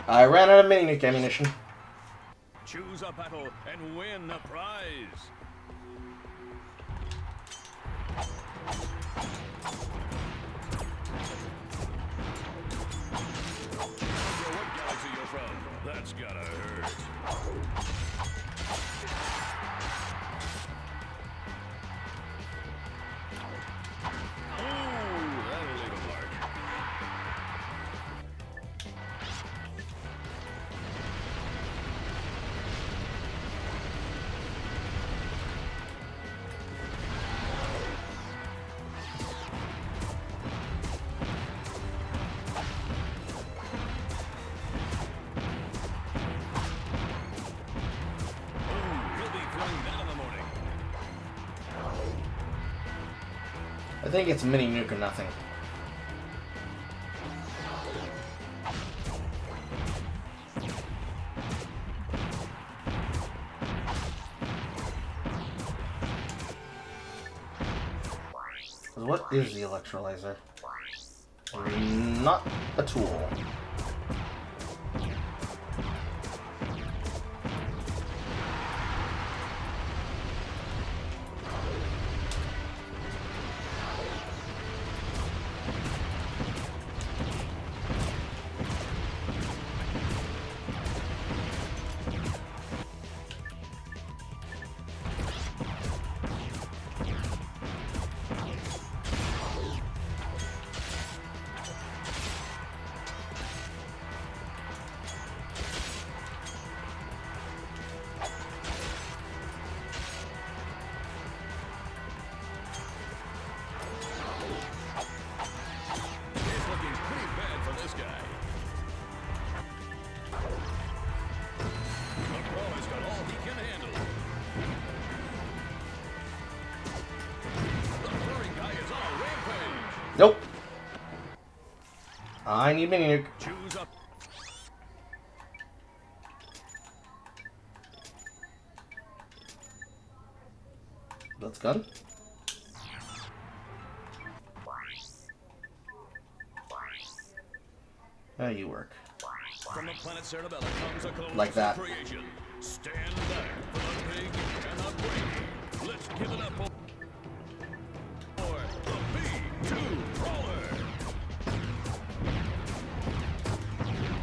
I ran out of mini-nuke ammunition. Choose a battle and win a prize. What galaxy you're from? That's gotta hurt. Ooh, that'll leave a mark. I think it's mini nuke or nothing. What is the electrolyzer? Not a tool. Nope. I need mini nuke. Choose up. That's gun. How you work? From the planet Cerebella comes a colossal Like that. creation. Stand back for the big and the brainy. Let's give it up for the B2 Crawler.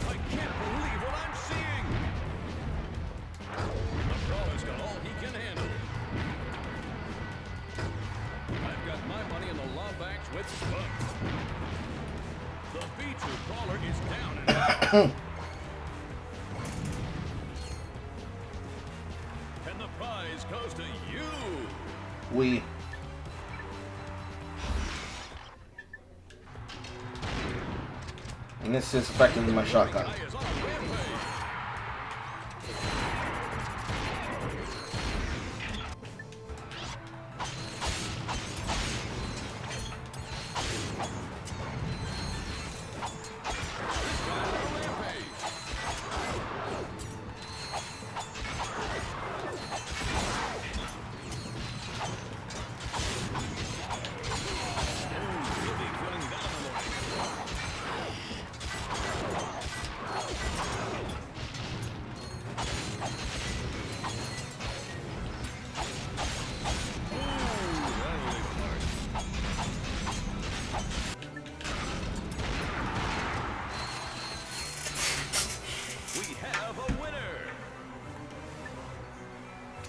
I can't believe what I'm seeing. The Crawler's got all he can handle. I've got my money in the Lombax with Spunk. The B2 Crawler is down and out. And the prize goes to you. We. And this is effectively my shotgun.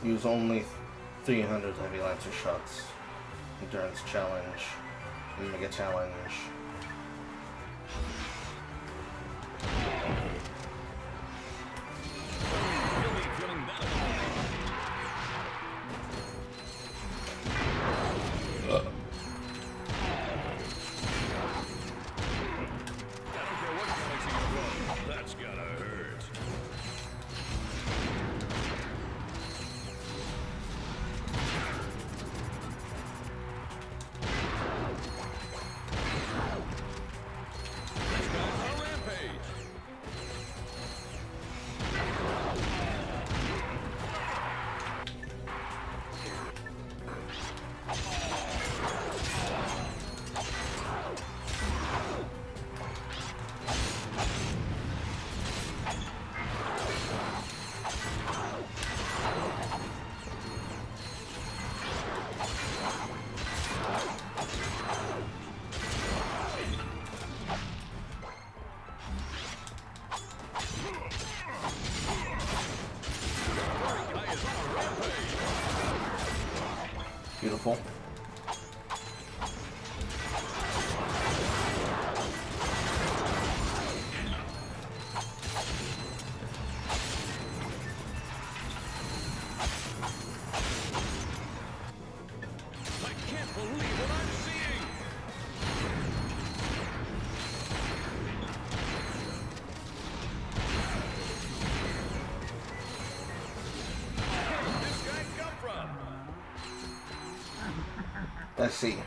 Use only 300 heavy lancer shots. Endurance challenge. Mega challenge. That's gotta hurt. Beautiful. Let's see.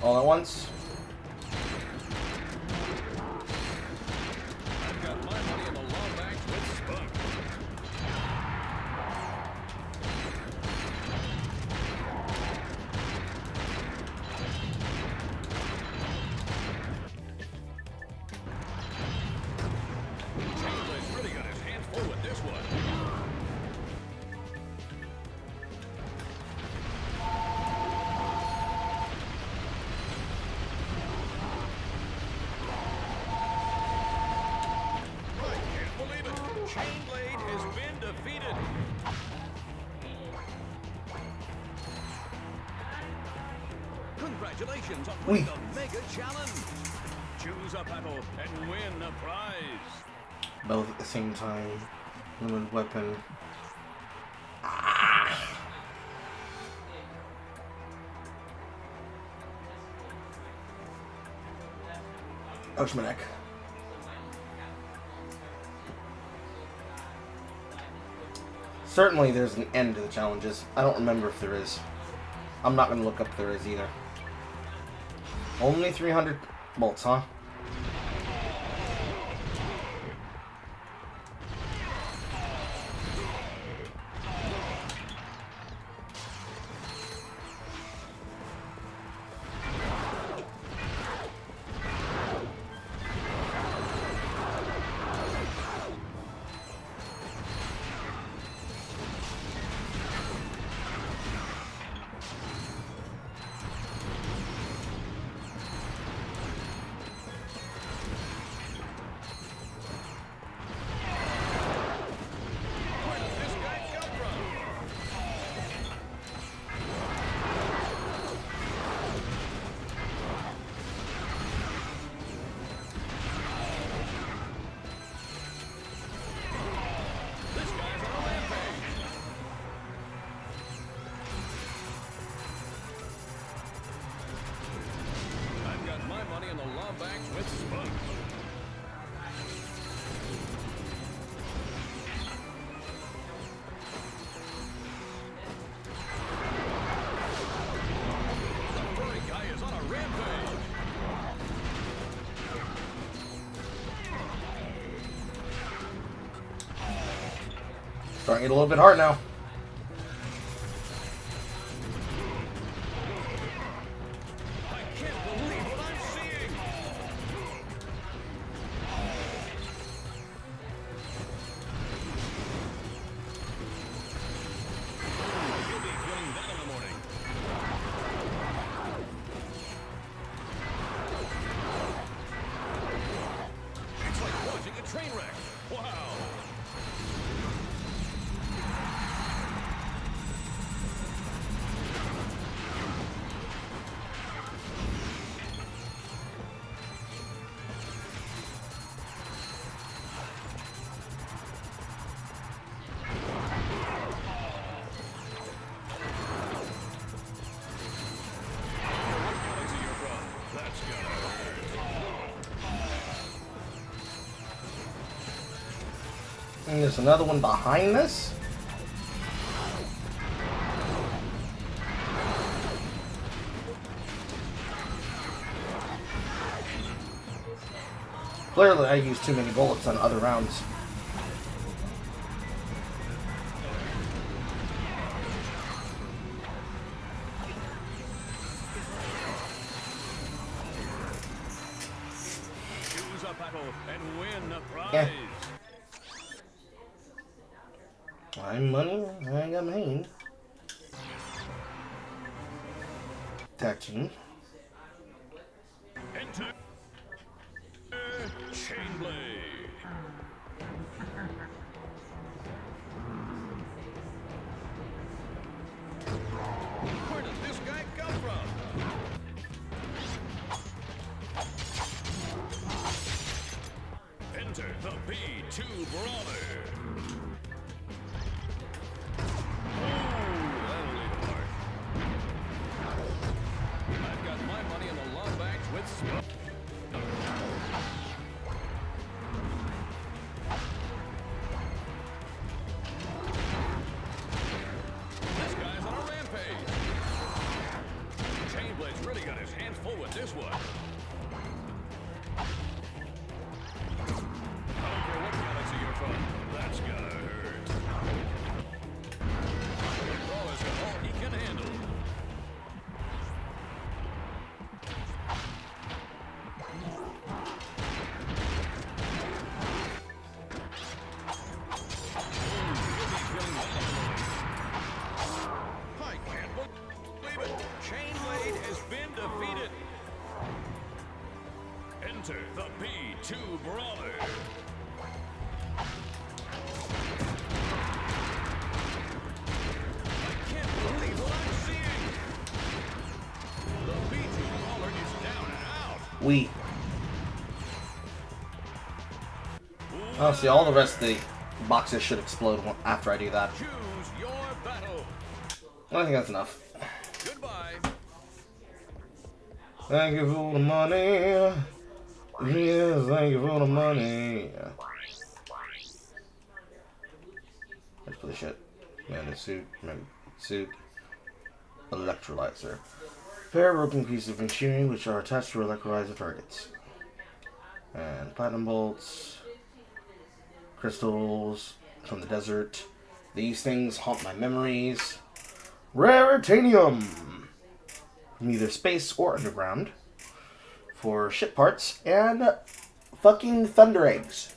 All at once. I've got my money in the long bank with Spunk. Chainblade's really got his hands full with this one. Chainblade has been defeated. Congratulations on winning the Mega Challenge. Choose a battle and win a prize. Both at the same time. Limited weapon. Ouch, my neck. Certainly there's an end to the challenges. I don't remember if there is. I'm not going to look up if there is either. Only 300 bolts, huh? With Spunk. The furry guy is on a rampage. Starting to get a little bit hard now. Train wreck. Wow. And there's another one behind this. Clearly, I used too many bullets on other rounds. Choose a battle and win a prize. Yeah. I'm money, I got my hand. Tag team. Enter Chainblade. B2 Brawler. I've got my money in the long bags with smoke. This guy's on a rampage. Chainblade's really got his hands full with this one. I don't care what galaxy you're from. That's gotta hurt. The brawler's got all he can handle. I can't believe it! Chainblade has been defeated! Enter the B2 Brawler! I can't believe what I'm seeing! The B2 Brawler is down and out! We. Oh, see, all the rest of the boxes should explode after I do that. Choose your battle! I think that's enough. Goodbye! Thank you for the money. Yes, thank you for the money. Let's put the shit. Man, suit. Electrolyzer. Pair of broken pieces of machinery which are attached to electrolyzer targets. And platinum bolts. Crystals from the desert. These things haunt my memories. Raritanium! From either space or underground. For ship parts. And fucking thunder eggs.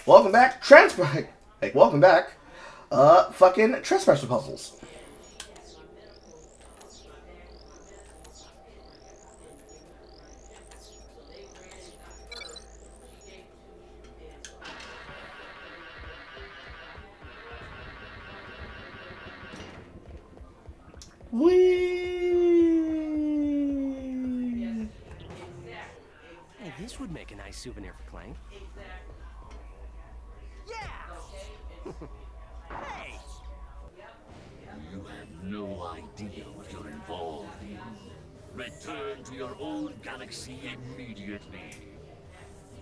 Welcome back, welcome back, fucking Trespasser puzzles. Hey, this would make a nice souvenir for Clank. Hey! You have no idea what you're involved in. Return to your own galaxy immediately.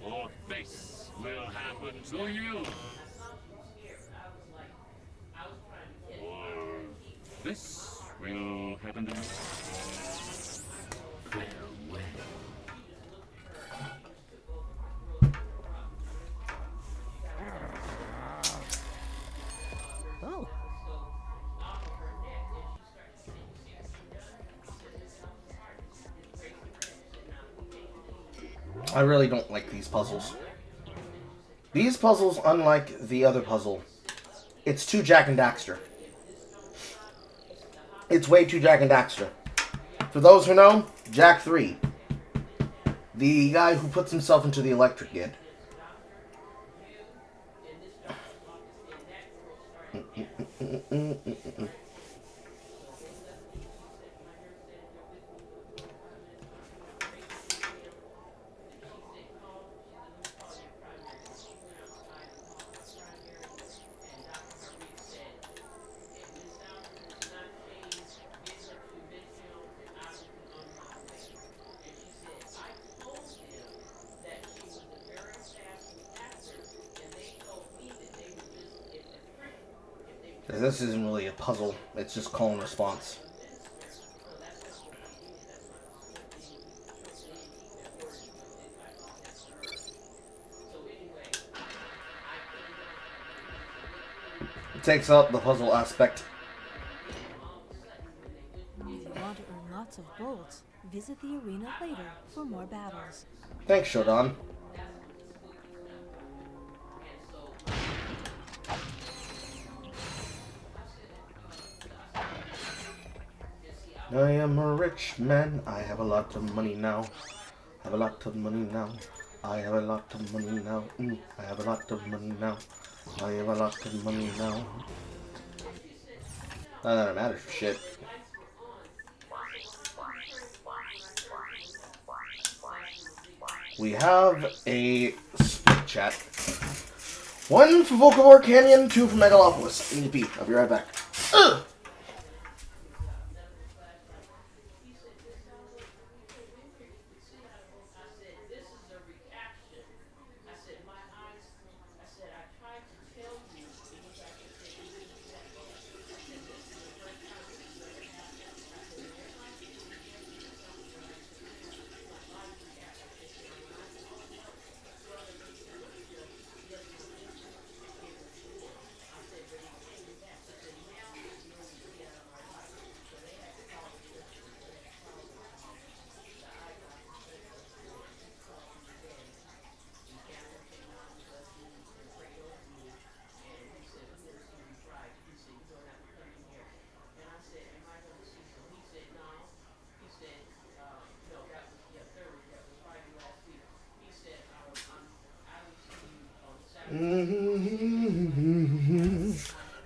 Or this will happen to you. Or this will happen to you. Farewell. Oh. I really don't like these puzzles. These puzzles, unlike the other puzzle, it's too Jack and Daxter. It's way too Jack and Daxter. For those who know, Jack 3. The guy who puts himself into the electric grid. This isn't really a puzzle, it's just call and response. It takes out the puzzle aspect. If you want to earn lots of bolts, visit the arena later for more battles. Thanks, Shodan. I am a rich man. I have a lot of money now. I have a lot of money now. I have a lot of money now. I have a lot of money now. I have a lot of money now. None of that matters for shit. we have a split chat. 1 for Volcavor Canyon, 2 for Megalopolis. I need to pee. I'll be right back. Ugh!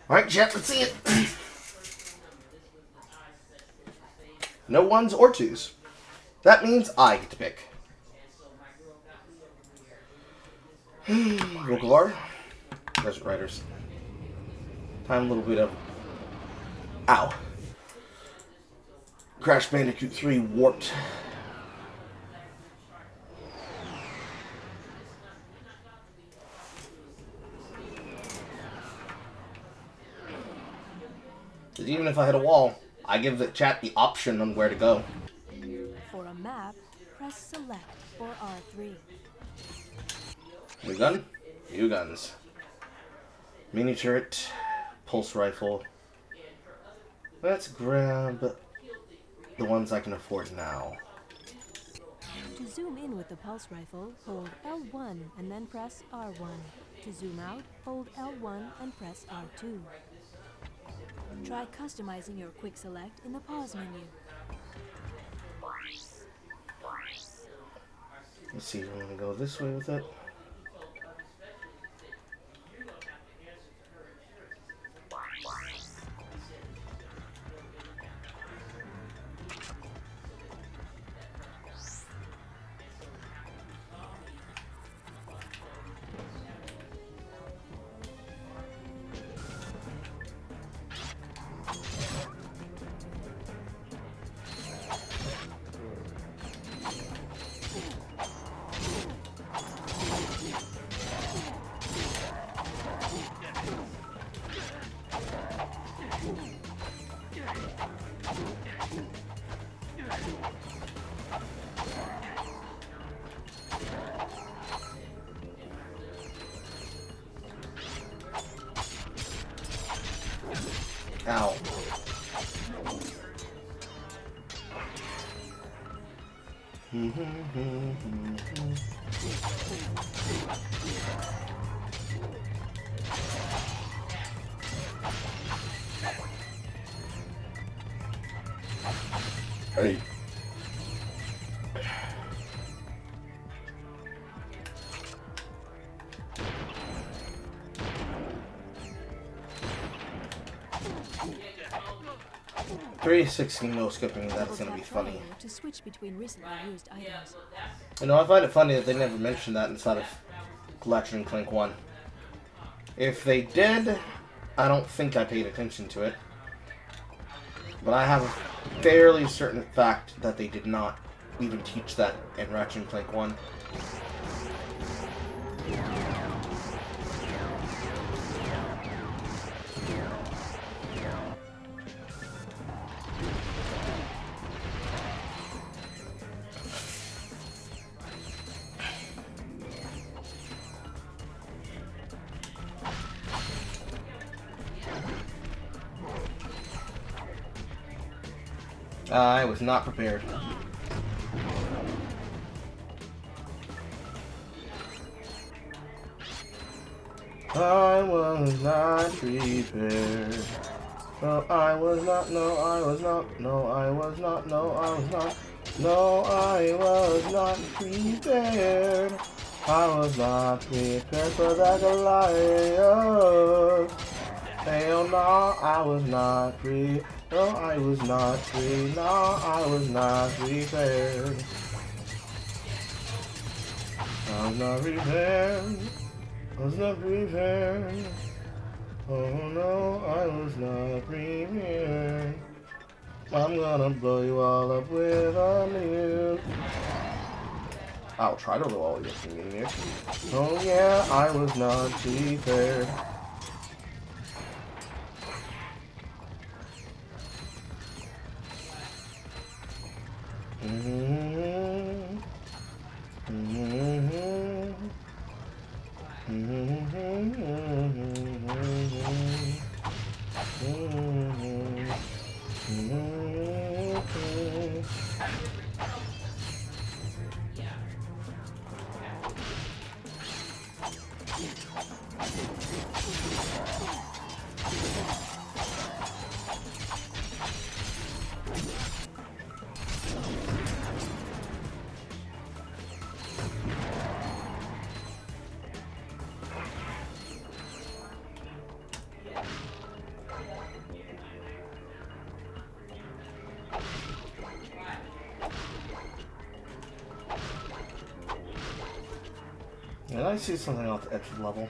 Alright, chat, let's see it. No 1s or 2s. That means I get to pick. Volcavar. Desert Riders. Time a little bit of... Ow. Crash Bandicoot 3 Warped. Because even if I hit a wall, I give the chat the option on where to go. For a map, press select or R3. New gun? New guns. Mini turret. Pulse rifle. Let's grab the ones I can afford now. To zoom in with the pulse rifle, hold L1 and then press R1. To zoom out, hold L1 and press R2. Try customizing your quick select in the pause menu. Let's see if I'm going to go this way with it. Ow. Hey. 316 no skipping, that's gonna be funny. To switch between recently used items. You know, I find it funny that they never mentioned that inside of Ratchet and Clank 1. If they did, I don't think I paid attention to it. But I have a fairly certain fact that they did not even teach that in Ratchet and Clank 1. I was not prepared. I was not prepared. No, I was not. No, I was not. No, I was not. No, I was not. No, I was not prepared. I was not prepared for that Goliath. Hell no, I was not prepared. No, I was not prepared. No, I was not prepared. I was not prepared. I was not prepared. Oh no, I was not prepared. I'm gonna blow you all up with a nuke. I'll try to blow all your nuke. Oh yeah, I was not prepared. Did I see something off the edge of the level?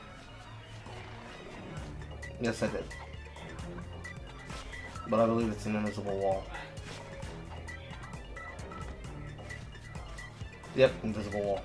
Yes, I did. But I believe it's an invisible wall. Yep, invisible wall.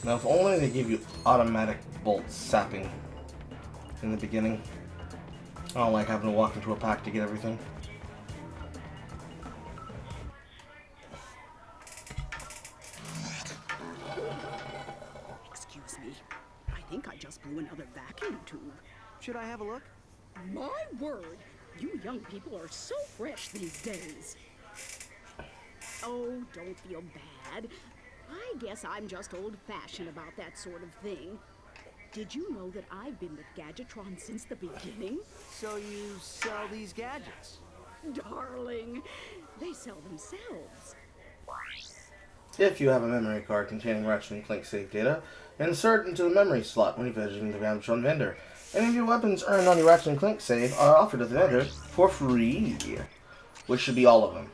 Now, if only they give you automatic bolt sapping in the beginning. I don't like having to walk into a pack to get everything. Excuse me. I think I just blew another vacuum tube. Should I have a look? My word! You young people are so fresh these days. Oh, don't feel bad. I guess I'm just old-fashioned about that sort of thing. Did you know that I've been with Gadgetron since the beginning? So you sell these gadgets? Darling, they sell themselves. If you have a memory card containing Ratchet and Clank save data, insert into the memory slot when you visit the Gadgetron vendor. Any of your weapons earned on your Ratchet and Clank save are offered to the vendor for free. Which should be all of them.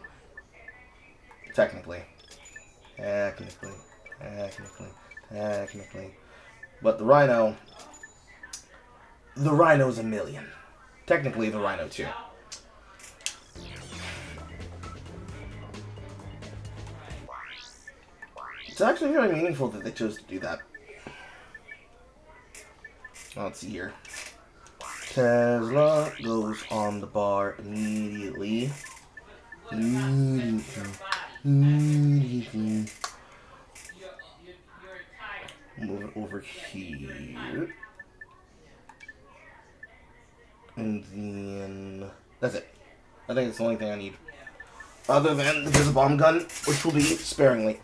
Technically. Technically. But the Rhino's a million. Technically, the Rhino too. It's actually very meaningful that they chose to do that. Let's see here. Tesla goes on the bar immediately. Move it over here. And then that's it. I think it's the only thing I need. Other than the bomb gun, which will be sparingly.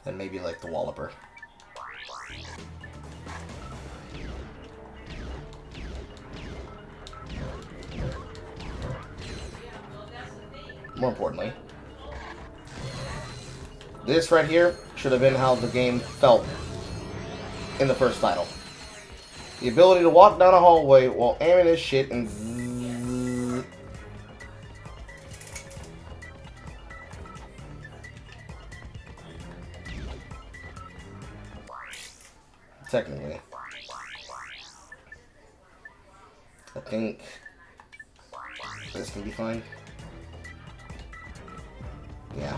And maybe like the Walloper. More importantly, this right here should have been how the game felt in the first title. The ability to walk down a hallway while aiming his shit and zzz. Technically. I think this can be fine. Yeah.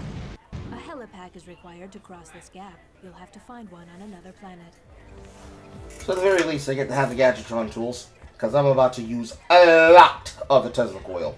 A helipack is required to cross this gap. You'll have to find one on another planet. So at the very least, I get to have the Gadgetron tools, because I'm about to use a lot of the Tesla coil.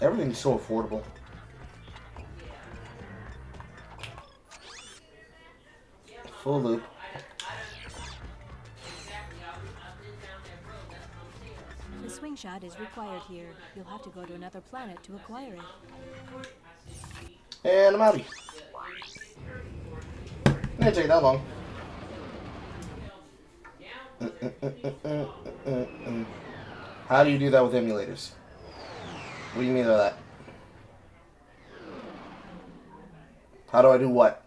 Everything's so affordable. Full loop. The swing shot is required here. You'll have to go to another planet to acquire it. And I'm outie. It didn't take that long. How do you do that with emulators? What do you mean by that? How do I do what?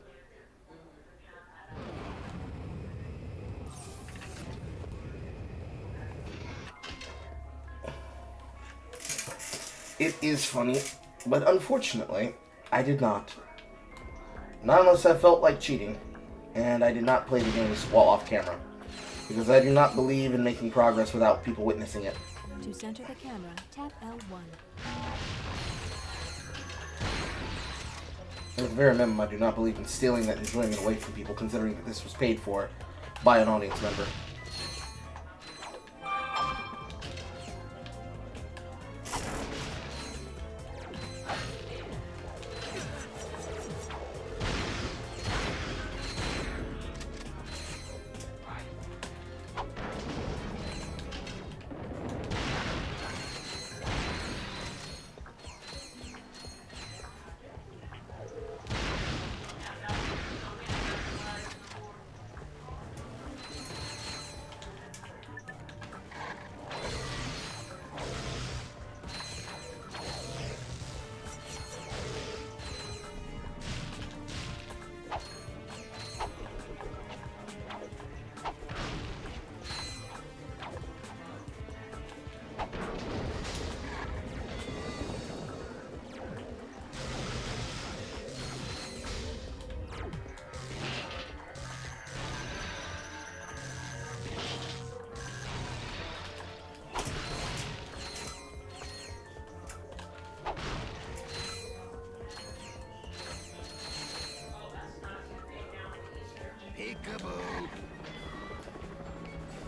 It is funny, but unfortunately, I did not. Not unless I felt like cheating, and I did not play the games while off camera, because I do not believe in making progress without people witnessing it. To center the camera, tap L1. At the very minimum, I do not believe in stealing that enjoyment away from people, considering that this was paid for by an audience member.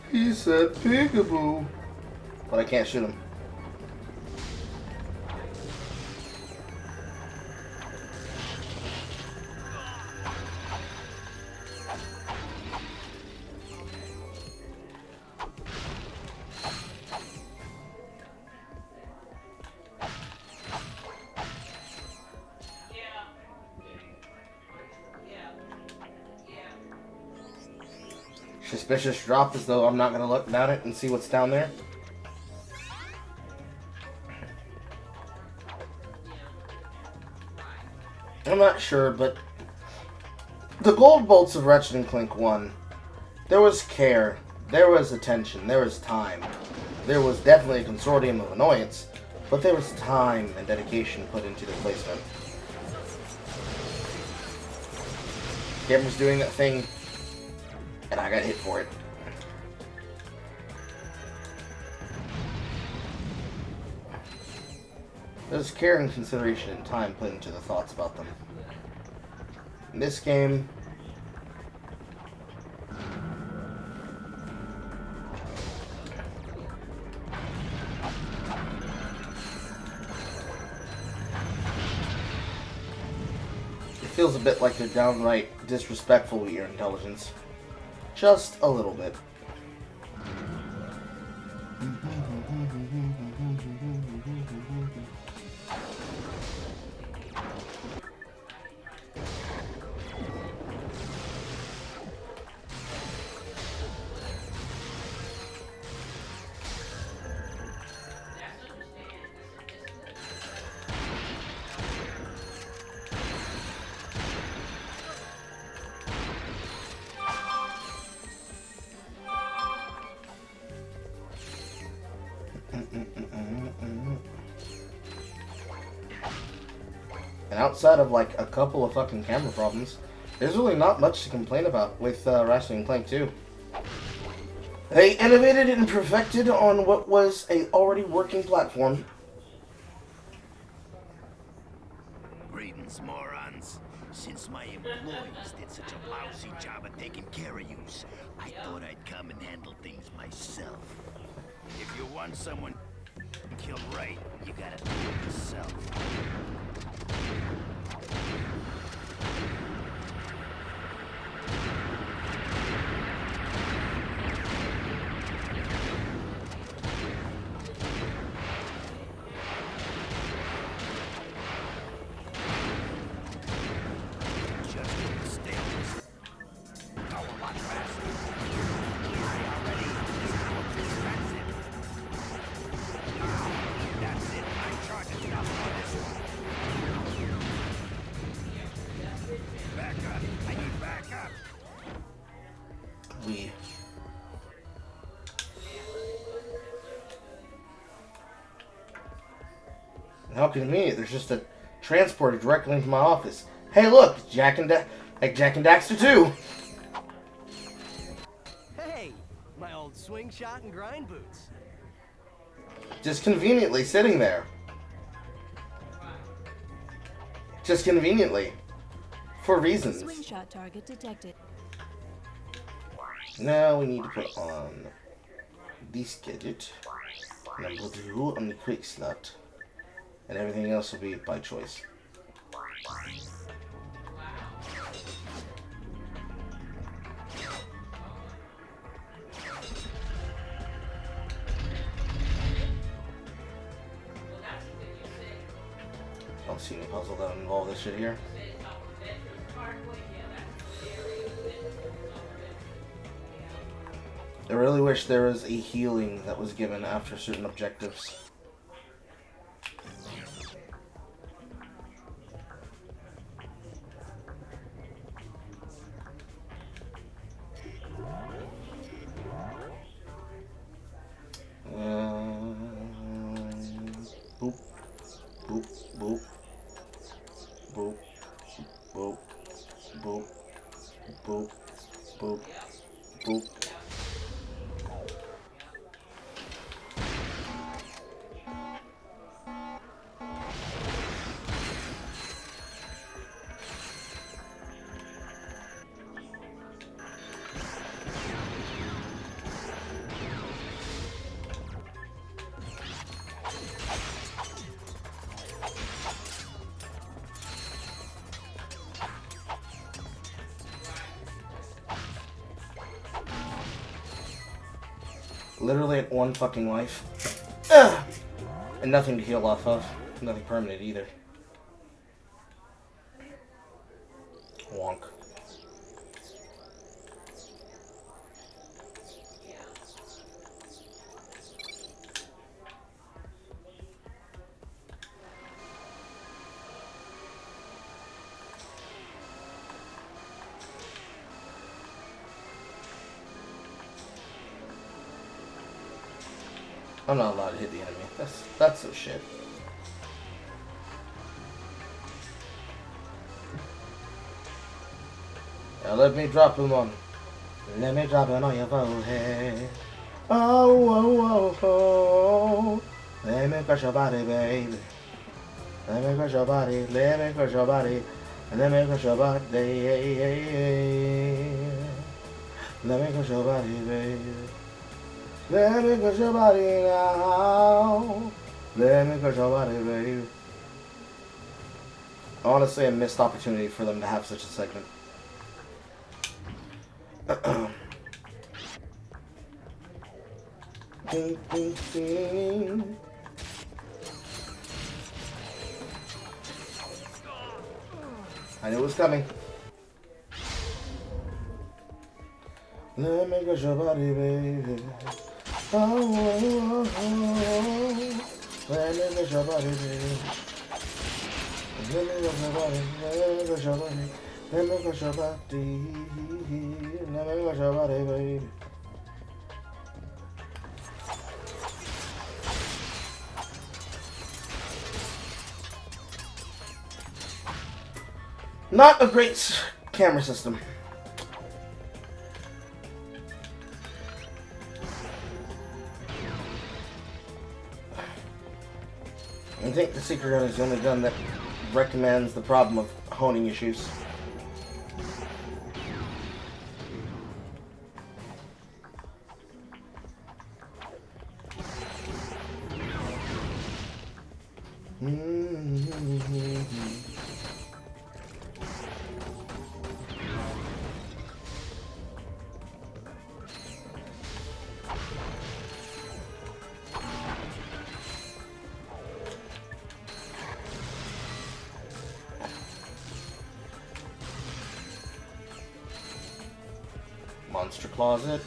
He said peekaboo. But I can't shoot him. Suspicious drop, as though I'm not going to look down it and see what's down there. I'm not sure, but the gold bolts of Ratchet and Clank 1, there was care, there was attention, there was time. There was definitely a consortium of annoyance, but there was time and dedication put into their placement. Camera's doing that thing, and I got hit for it. There's care and consideration and time put into the thoughts about them. In this game, it feels a bit like they're downright disrespectful with your intelligence. Just a little bit. And outside of like a couple of fucking camera problems, there's really not much to complain about with Ratchet and Clank 2. They innovated and perfected on what was a already working platform. Greetings, morons. Since my employees did such a lousy job of taking care of yous, I thought I'd come and handle things myself. If you want someone killed right, you gotta do it yourself. How convenient, there's just a transporter directly into my office. Hey look, Jack and Daxter 2! Hey, my old swing shot and grind boots. Just conveniently sitting there. Just conveniently. For reasons. Swing shot target detected. Now we need to put on this gadget. Number 2 on the quick slot. And everything else will be by choice. Don't see any puzzle that would involve this shit here. I really wish there was a healing that was given after certain objectives. Boop, boop, boop, boop, boop, boop, boop, boop, boop. Literally at one fucking life. Ugh. And nothing to heal off of. Nothing permanent either. Wonk. I'm not allowed to hit the enemy. That's so shit. Now let me drop him on. Let me drop it on your forehead. Oh, oh, oh, oh. Let me crush your body, baby. Let me crush your body. Let me crush your body. Let me crush your body. Let me crush your body, baby. Let me crush your body now. Let me crush your body, baby. Honestly, a missed opportunity for them to have such a segment. Ding, ding, ding. I knew it was coming. Let me crush your body, baby. Oh, oh, oh, oh. Let me crush your body, baby. Let me crush your body. Let me crush your body. Let me crush your body. Let me crush your body, baby. Not a great camera system. I think the secret gun is the only gun that recommends the problem of honing issues. Monster closet.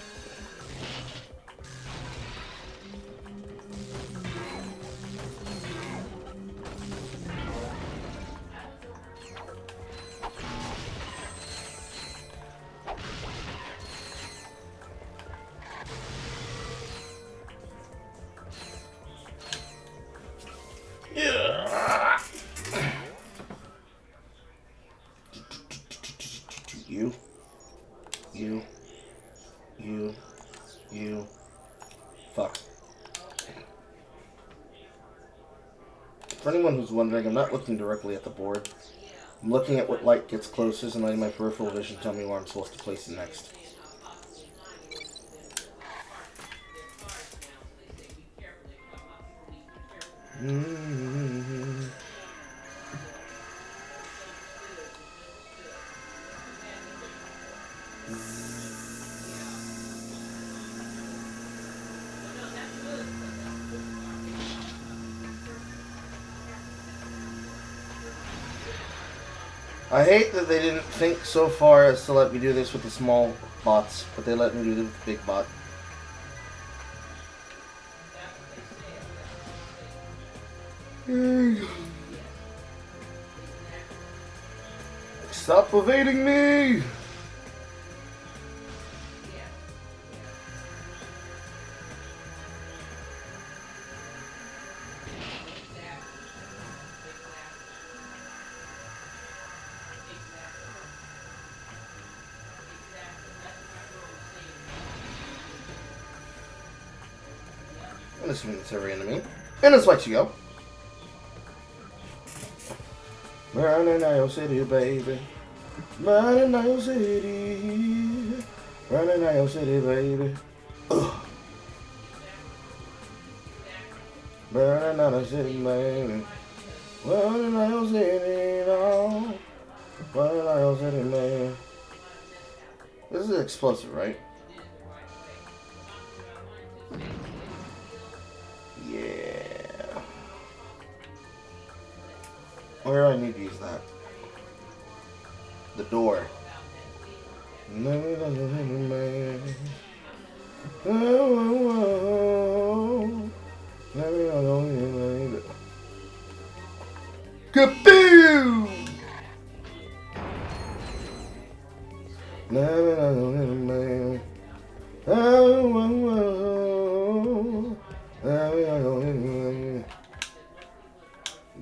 You. Fuck. For anyone who's wondering, I'm not looking directly at the board. I'm looking at what light gets closest and letting my peripheral vision tell me where I'm supposed to place it next. I hate that they didn't think so far as to let me do this with the small bots, but they let me do it with the big bot. Stop evading me! I'm assuming it's every enemy. And it's like you go. Burning Isle City, baby. Burning Isle City. Burning Isle City, baby. Ugh. Burning Isle City, baby. Burning Isle City, no. Burning Isle City, baby. This is explosive, right? Yeah. Where do I need to use that? The door. Kaboom!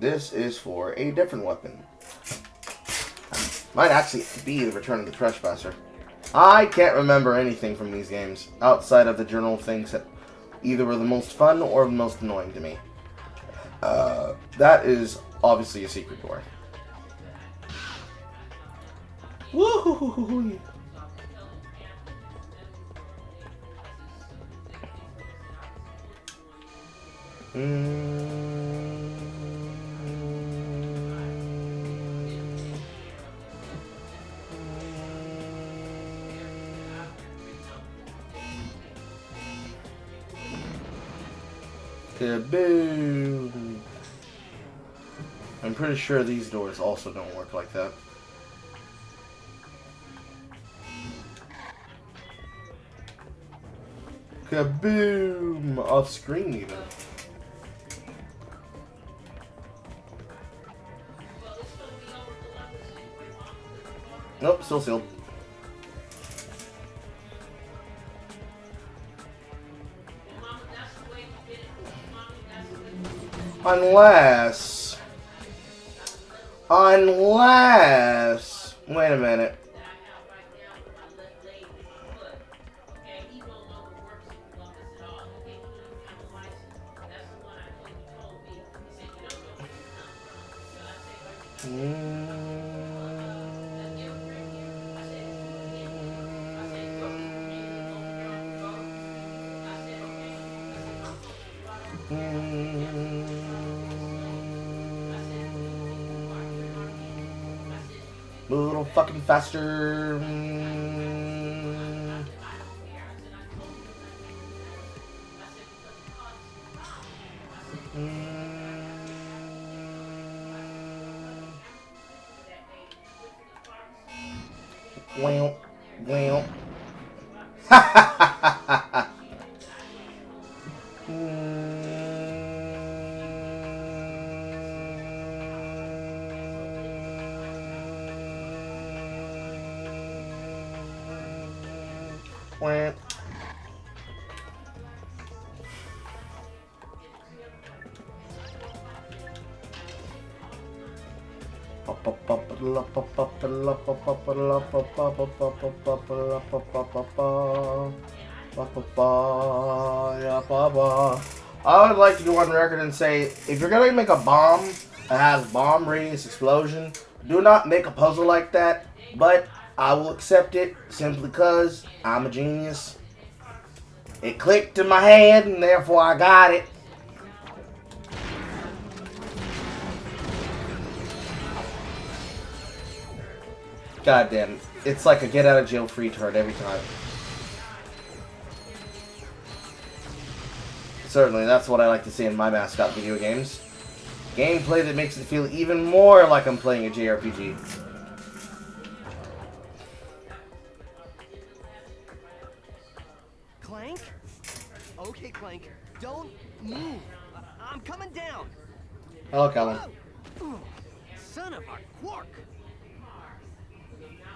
This is for a different weapon. Might actually be the Return of the Trespasser. I can't remember anything from these games outside of the general things that either were the most fun or the most annoying to me. That is obviously a secret door. Woohoo! Kaboom! I'm pretty sure these doors also don't work like that. Kaboom! Off screen even. Nope, still sealed. Unless Wait a minute. Move a little fucking faster. Wow, wow. Ha ha ha ha ha. Wah. I would like to go on record and say, if you're gonna make a bomb that has bomb radius explosion, do not make a puzzle like that. But I will accept it simply because I'm a genius. It clicked in my head, and therefore I got it. God damn it. It's like a get out of jail free card every time. Certainly, that's what I like to see in my mascot video games. Gameplay that makes it feel even more like I'm playing a JRPG. Clank? Okay, Clank. Don't move. I'm coming down. Hello, Callum. Oh, son of a quark.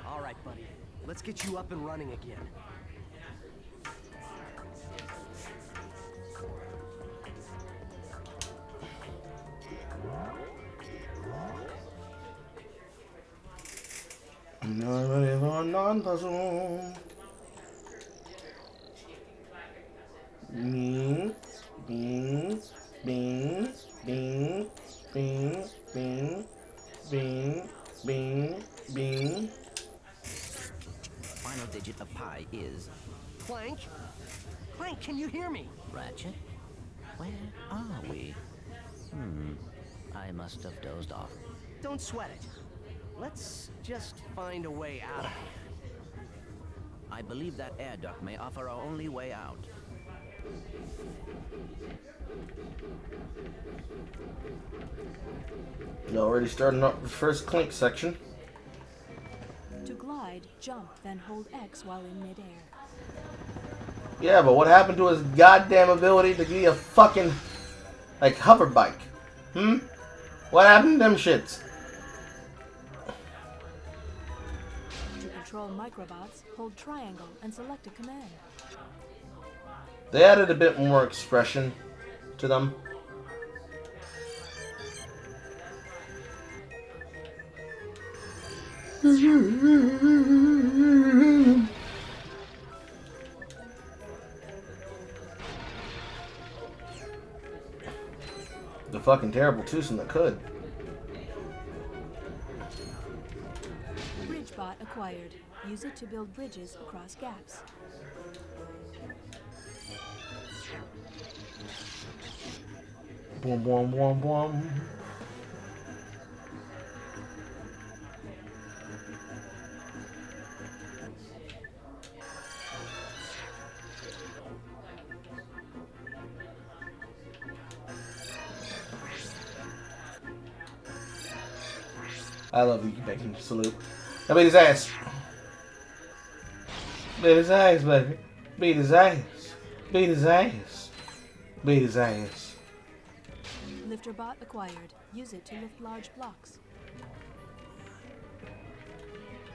All right, buddy. Let's get you up and running again. I'm ready for a non-puzzle. Bing, bing, bing, bing, bing, bing, bing, bing, bing. Final digit of pi is... Clank? Clank, can you hear me? Ratchet? Where are we? I must have dozed off. Don't sweat it. Let's just find a way out of here. I believe that air duct may offer our only way out. Already starting up the first Clank section. To glide, jump, then hold X while in midair. Yeah, but what happened to his goddamn ability to be a fucking, like, hover bike? What happened to them shits? To control microbots, hold triangle and select a command. They added a bit more expression to them. The fucking terrible twosome that could. Bridge bot acquired. Use it to build bridges across gaps. Boom, boom, boom, boom. I love you making salute. Now beat his ass. Beat his ass, baby. Beat his ass. Beat his ass. Beat his ass. Lifter bot acquired. Use it to lift large blocks.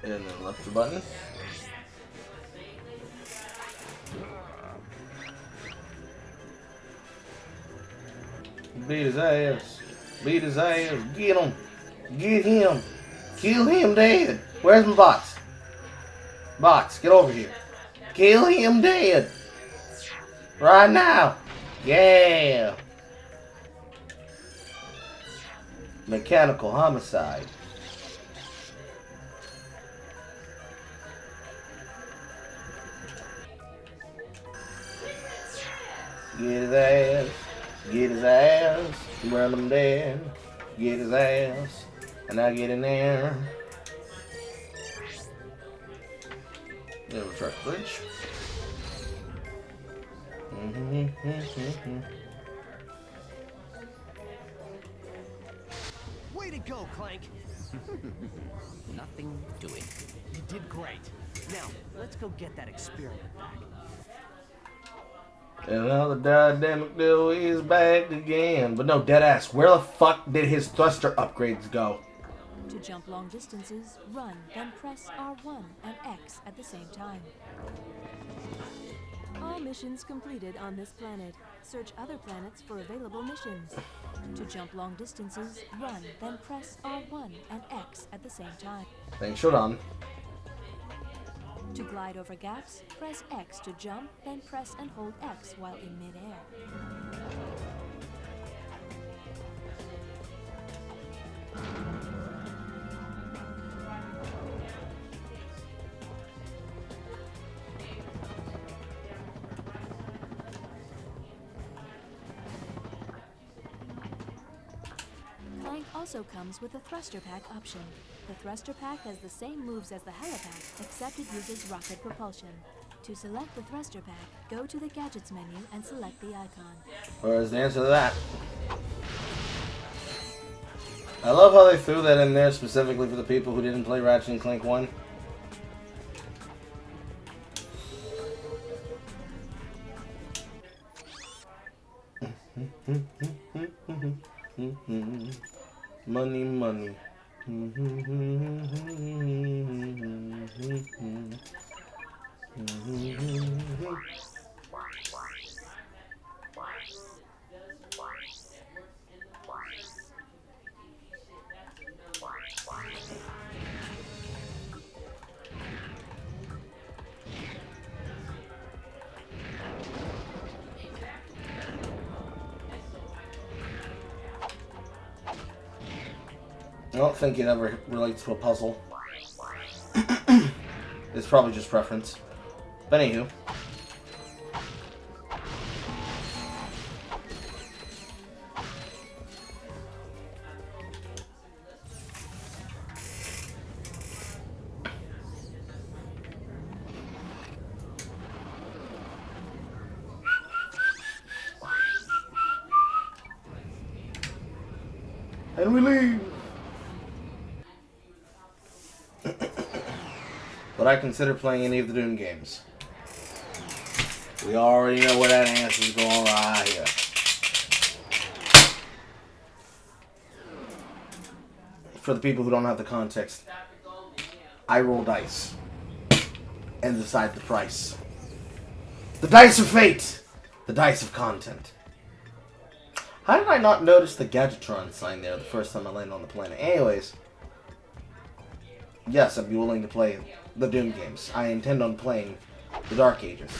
And then left the button. Beat his ass. Beat his ass. Get him. Get him. Kill him dead. Where's my box? Box, get over here. Kill him dead. Right now. Yeah. Mechanical homicide. Get his ass. Get his ass. Burn him dead. Get his ass. And I get in there. Little truck bridge. Way to go, Clank. Nothing to it. You did great. Now, let's go get that experiment back. And now the dynamic duo is back again. But no, deadass, where the fuck did his thruster upgrades go? To jump long distances, run, then press R1 and X at the same time. All missions completed on this planet. Search other planets for available missions. To jump long distances, run, then press R1 and X at the same time. Thanks, Shodan. To glide over gaps, press X to jump, then press and hold X while in mid-air. Clank also comes with a thruster pack option. The thruster pack has the same moves as the helipack, except it uses rocket propulsion. To select the thruster pack, go to the gadgets menu and select the icon. Where's the answer to that? I love how they threw that in there specifically for the people who didn't play Ratchet and Clank 1. Money, money. I don't think it ever relates to a puzzle. It's probably just preference. But anywho. And we leave. Would I consider playing any of the Doom games? We already know where that answer's going right here. For the people who don't have the context, I roll dice and decide the price. The dice of fate! The dice of content. How did I not notice the Gadgetron sign there the first time I landed on the planet? Anyways, yes, I'd be willing to play the Doom games. I intend on playing the Dark Ages.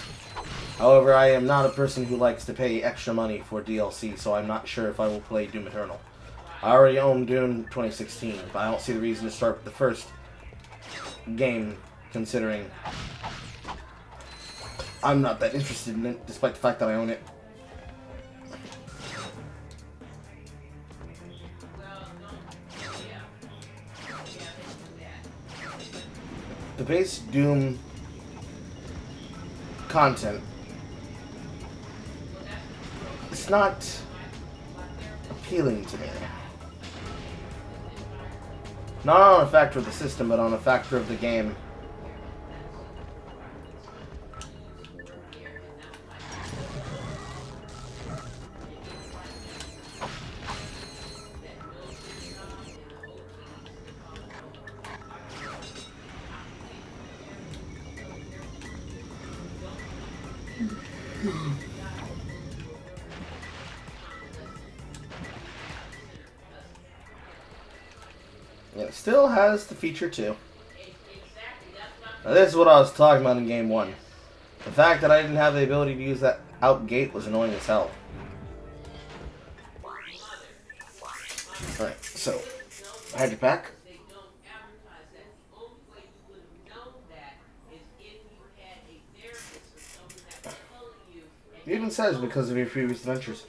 However, I am not a person who likes to pay extra money for DLC, so I'm not sure if I will play Doom Eternal. I already own Doom 2016, but I don't see the reason to start with the first game, considering I'm not that interested in it, despite the fact that I own it. The base Doom content, it's not appealing to me. Not on a factor of the system, but on a factor of the game. It still has the feature too. Now, this is what I was talking about in Game 1. The fact that I didn't have the ability to use that out gate was annoying as hell. Alright, so, hide your pack. It even says because of your previous adventures.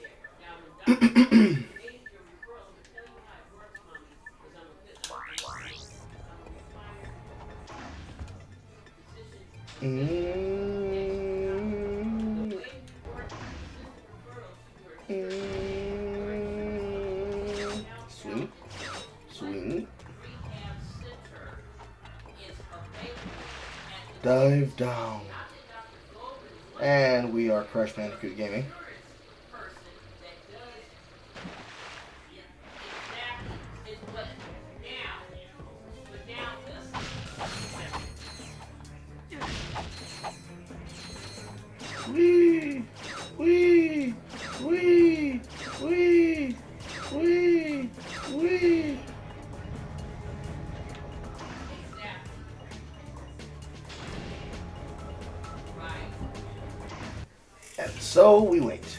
Sweet. Sweet. Dive down. And we are Crash Bandicoot Gaming. Wee! Wee! Wee! Wee! Wee! Wee! And so we wait.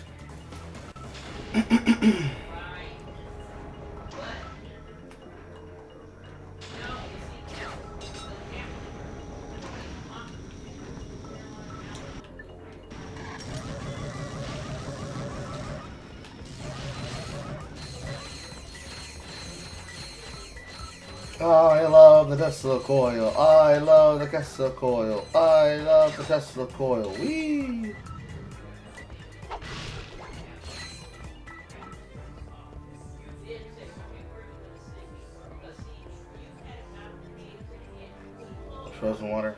I love the Tesla coil. I love the Tesla coil. I love the Tesla coil. Wee! Frozen water.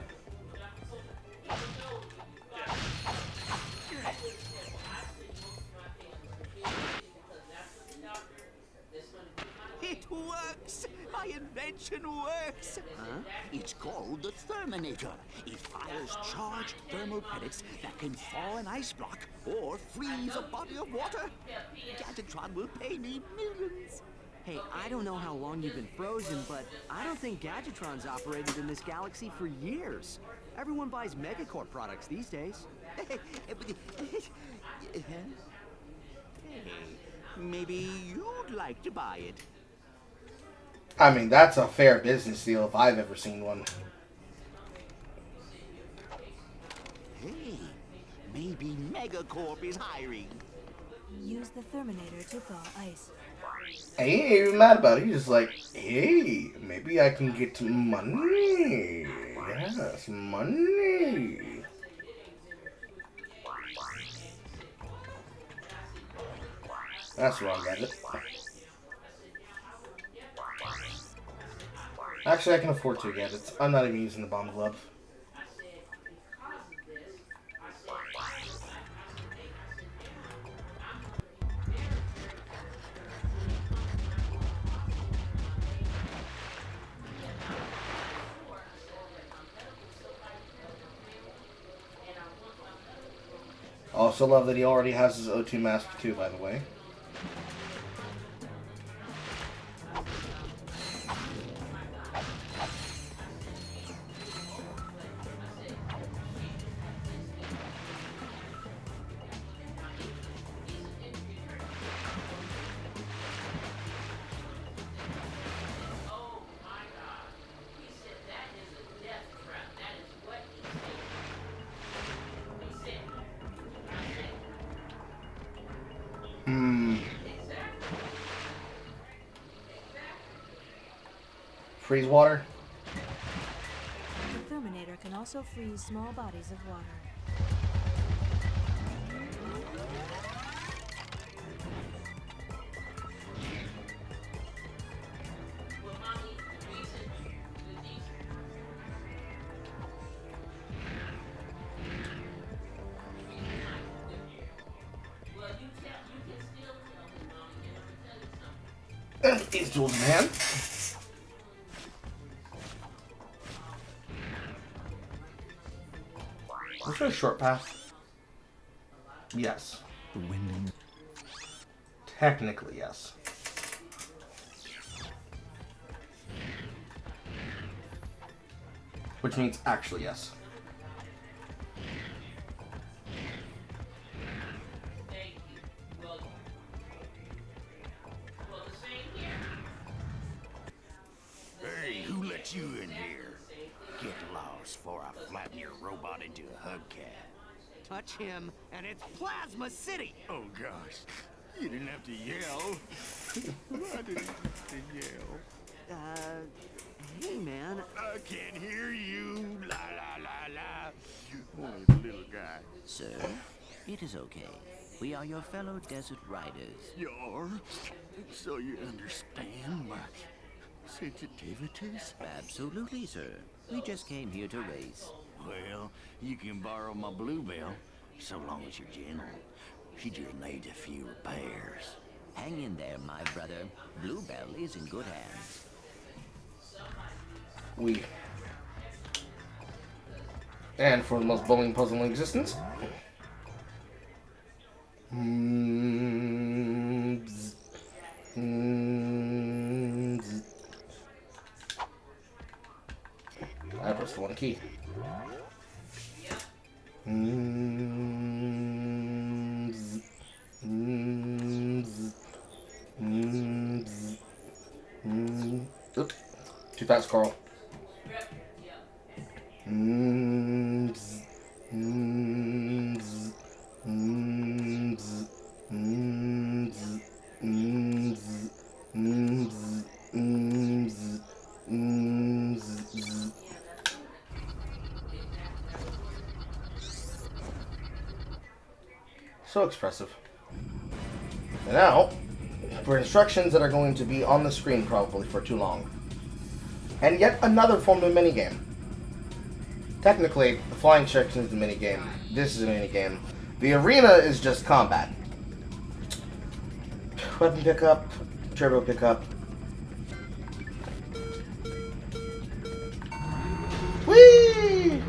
It works! My invention works! Huh? It's called the Therminator. It fires charged thermal pellets that can thaw an ice block or freeze a body of water. Gadgetron will pay me millions. Hey, I don't know how long you've been frozen, but I don't think Gadgetron's operated in this galaxy for years. Everyone buys Megacorp products these days. Hey, maybe you'd like to buy it. I mean, that's a fair business deal if I've ever seen one. Hey, maybe Megacorp is hiring. Use the Therminator to thaw ice. And he ain't even mad about it. He's just like, hey, maybe I can get some money. Yes, money. That's wrong, Gadget. Actually, I can afford two gadgets. I'm not even using the bomb glove. Also love that he already has his O2 mask too, by the way. Freeze water. The Therminator can also freeze small bodies of water. These tools, man. Was there a short path? Yes. The winding. Technically, yes. Which means actually yes. Hey, who let you in here? Get lost before I flatten your robot into a hubcap. Touch him, and it's Plasma City! Oh gosh, you didn't have to yell. I didn't have to yell. Hey man. I can't hear you. La la la la. Only the little guy. Sir, it is okay. We are your fellow desert riders. You're? So you understand my sensitivities? Absolutely, sir. We just came here to race. Well, you can borrow my Bluebell, so long as you're gentle. She just needs a few repairs. Hang in there, my brother. Bluebell is in good hands. And for the most bowling puzzle in existence. I pressed the one key. Oops. Too fast, Carl. So expressive. And now, for instructions that are going to be on the screen probably for too long. And yet another form of minigame. Technically, the flying section is the minigame. This is a minigame. The arena is just combat. Weapon pickup, turbo pickup. Whee!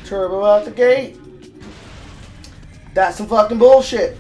Turbo out the gate. That's some fucking bullshit.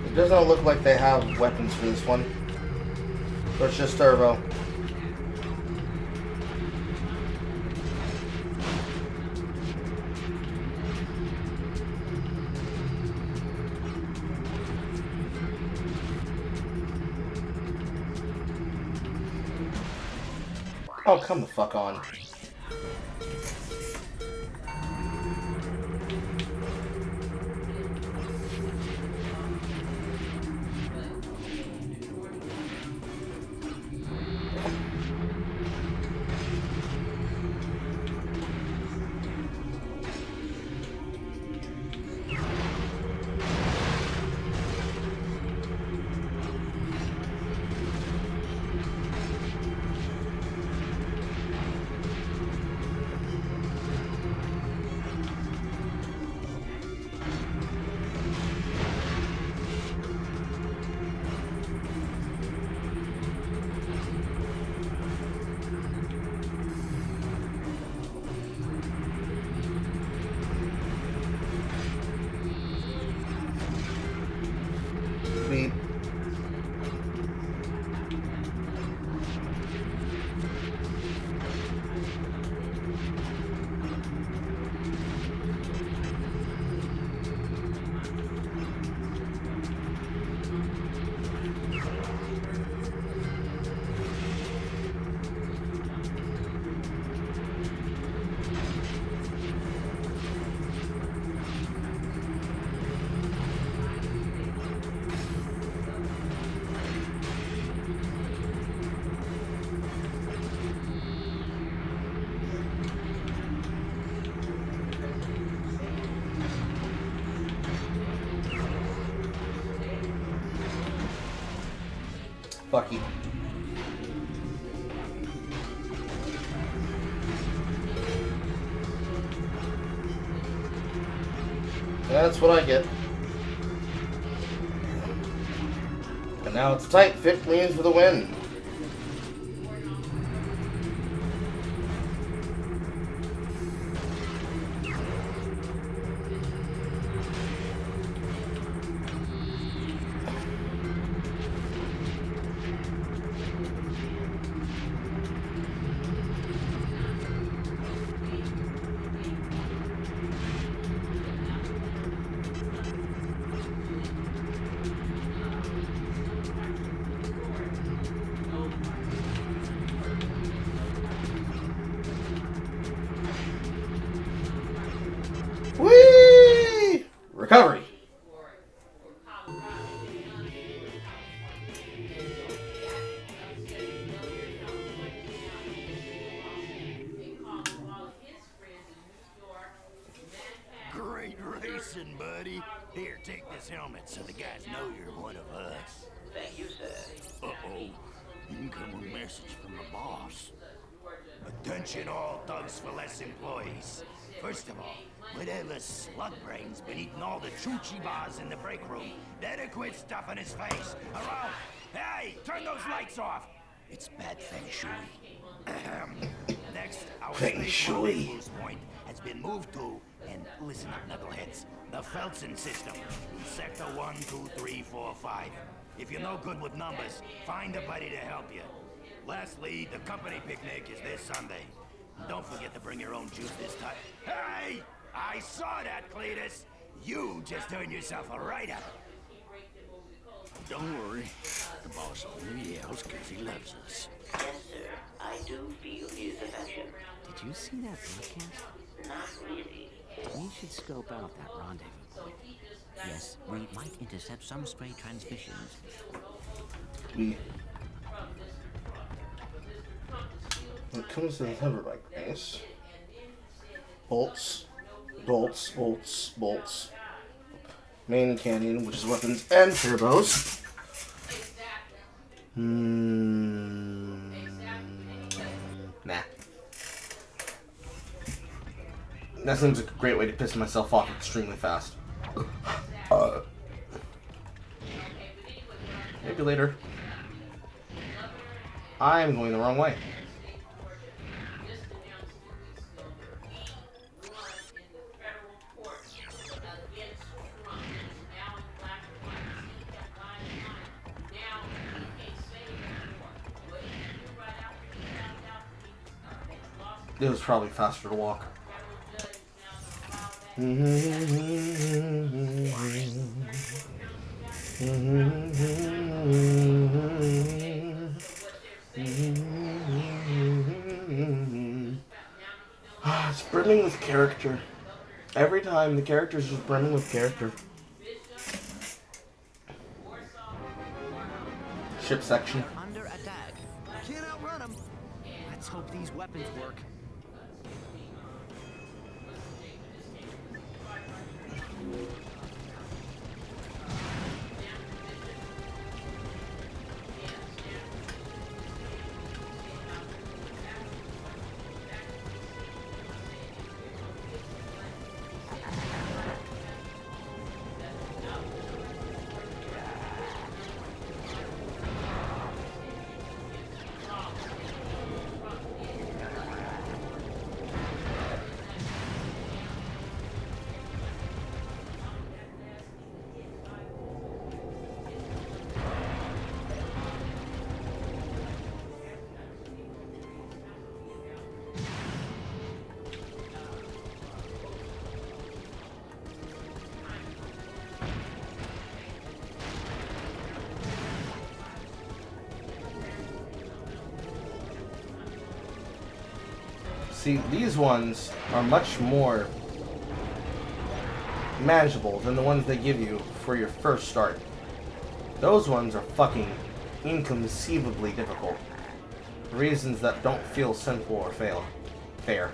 It doesn't look like they have weapons for this one. So it's just turbo. Oh, come the fuck on. Bucky. That's what I get. And now it's tight. 5th leans for the win. Whee! Recovery. Great racing, buddy. Here, take this helmet so the guys know you're one of us. Thank you, sir. Uh-oh. Incoming message from the boss. Attention all Thugs for Less employees. First of all, whatever slug brain's been eating all the choochie bars in the break room, better quit stuffing his face. Around. Hey, turn those lights off. It's bad feng shui. Next, our space rendezvous point has been moved to, and listen up, knuckleheads, the Felsen system, in Sector 1, 2, 3, 4, 5. If you're no good with numbers, find a buddy to help you. Lastly, the company picnic is this Sunday. Don't forget to bring your own juice this time. Hey! I saw that, Cletus! You just turned yourself a write-up. Don't worry. The boss only yells because he loves us. Yes, sir. I do feel his affection. Did you see that broadcast? Not really. We should scope out that rendezvous point. Yes, we might intercept some stray transmissions. When it comes to the hover like this, bolts, bolts, bolts, bolts. Main canyon, which is weapons and turbos. Nah. That seems like a great way to piss myself off extremely fast. Maybe later. I'm going the wrong way. It was probably faster to walk. It's brimming with character. Every time the character's just brimming with character. Ship section. Under attack. Can't outrun them. Let's hope these weapons work. See, these ones are much more manageable than the ones they give you for your first start. Those ones are fucking inconceivably difficult. For reasons that don't feel simple or fair.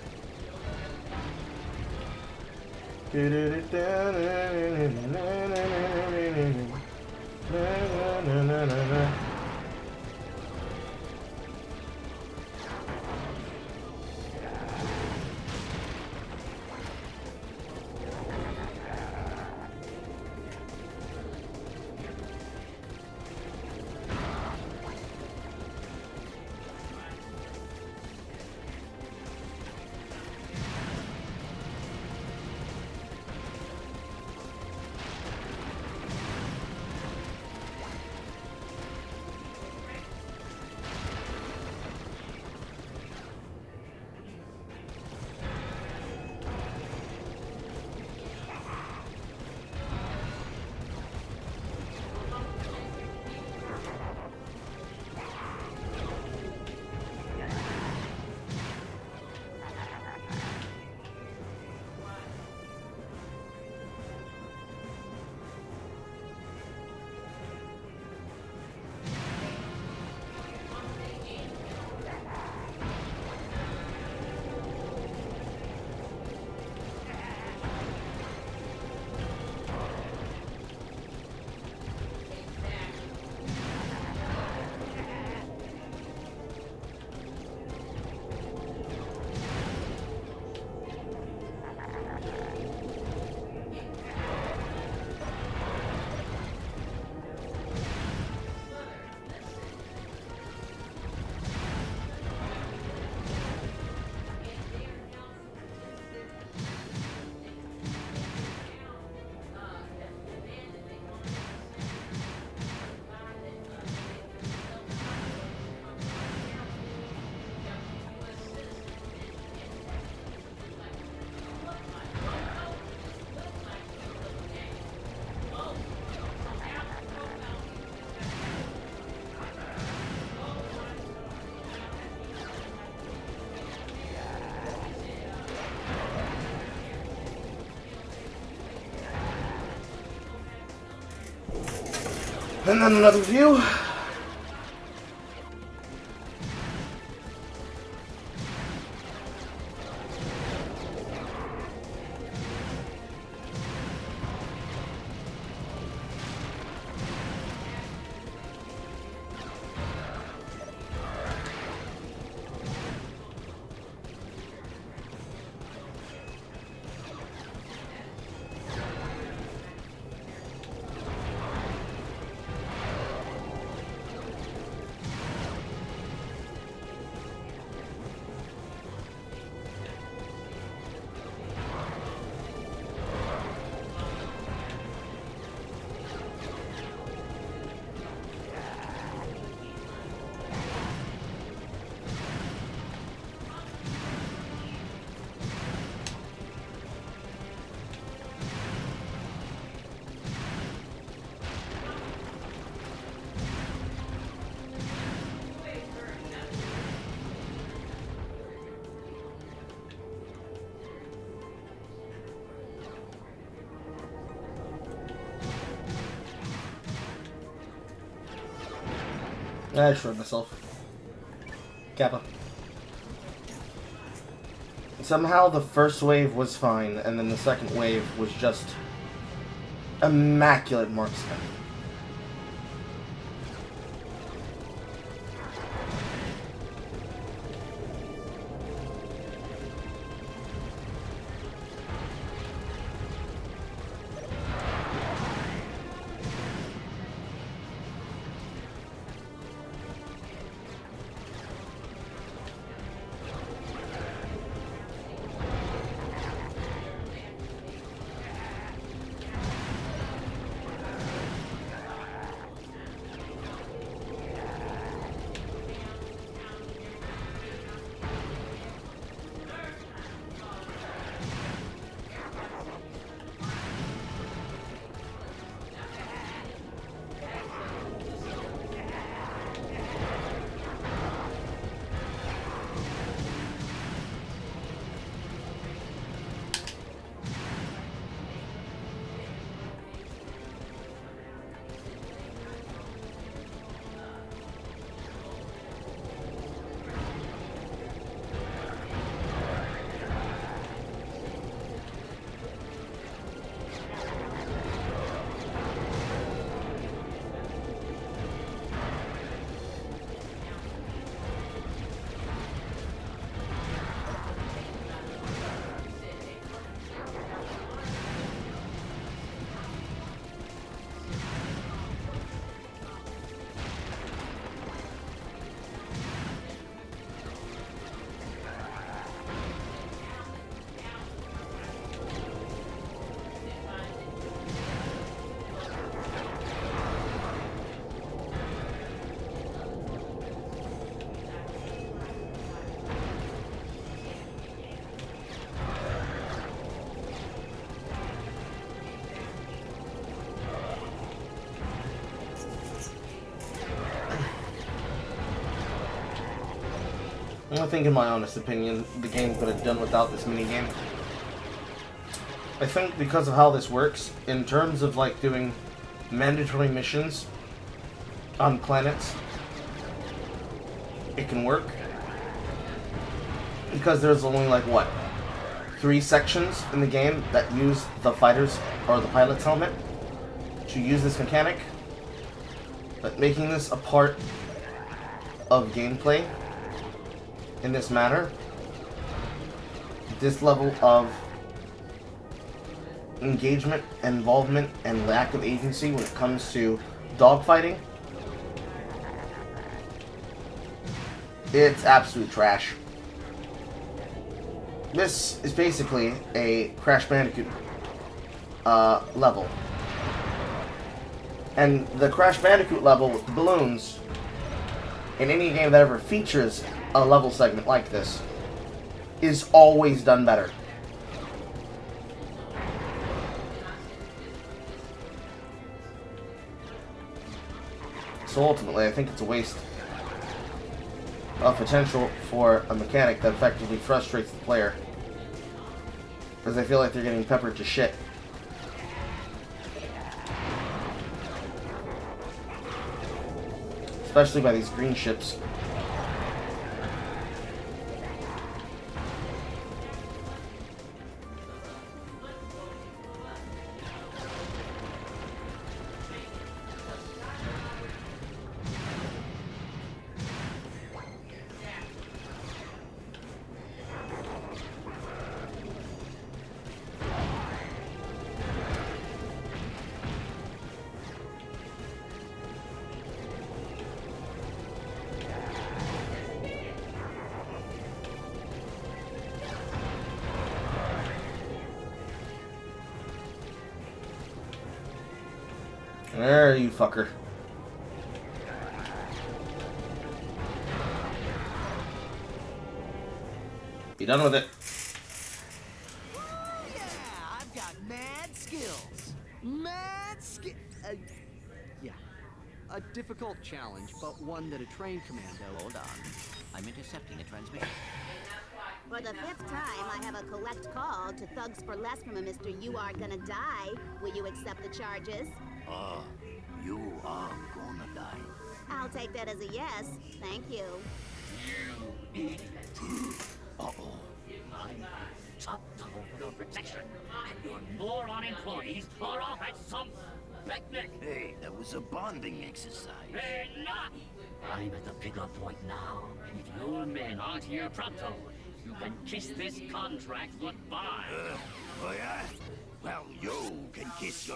And then another view. I shrugged myself. Kappa. Somehow the first wave was fine, and then the second wave was just immaculate marksman. I think, in my honest opinion, the game could have done without this minigame. I think because of how this works, in terms of like doing mandatory missions on planets, it can work. Because there's only like, what, 3 sections in the game that use the fighter's or the pilot's helmet to use this mechanic. But making this a part of gameplay in this manner, this level of engagement, involvement, and lack of agency when it comes to dogfighting, it's absolute trash. This is basically a Crash Bandicoot level. And the Crash Bandicoot level with the balloons, in any game that ever features a level segment like this, is always done better. So ultimately, I think it's a waste of potential for a mechanic that effectively frustrates the player, because I feel like they're getting peppered to shit. Especially by these green ships. There, you fucker. Be done with it. Yeah, I've got mad skills. Mad skill. Yeah. A difficult challenge, but one that a trained commando. Hold on. I'm intercepting a transmission. For the 5th time, I have a collect call to Thugs for Less from a Mr. You Are Gonna Die. Will you accept the charges? You are gonna die. I'll take that as a yes. Thank you. Uh-oh. I'm top level for protection, and your moron employees are off at some picnic. Hey, that was a bonding exercise. Enough! I'm at the pickup point now. If your men aren't here pronto, you can kiss this contract goodbye. Oh yeah? Well, you can kiss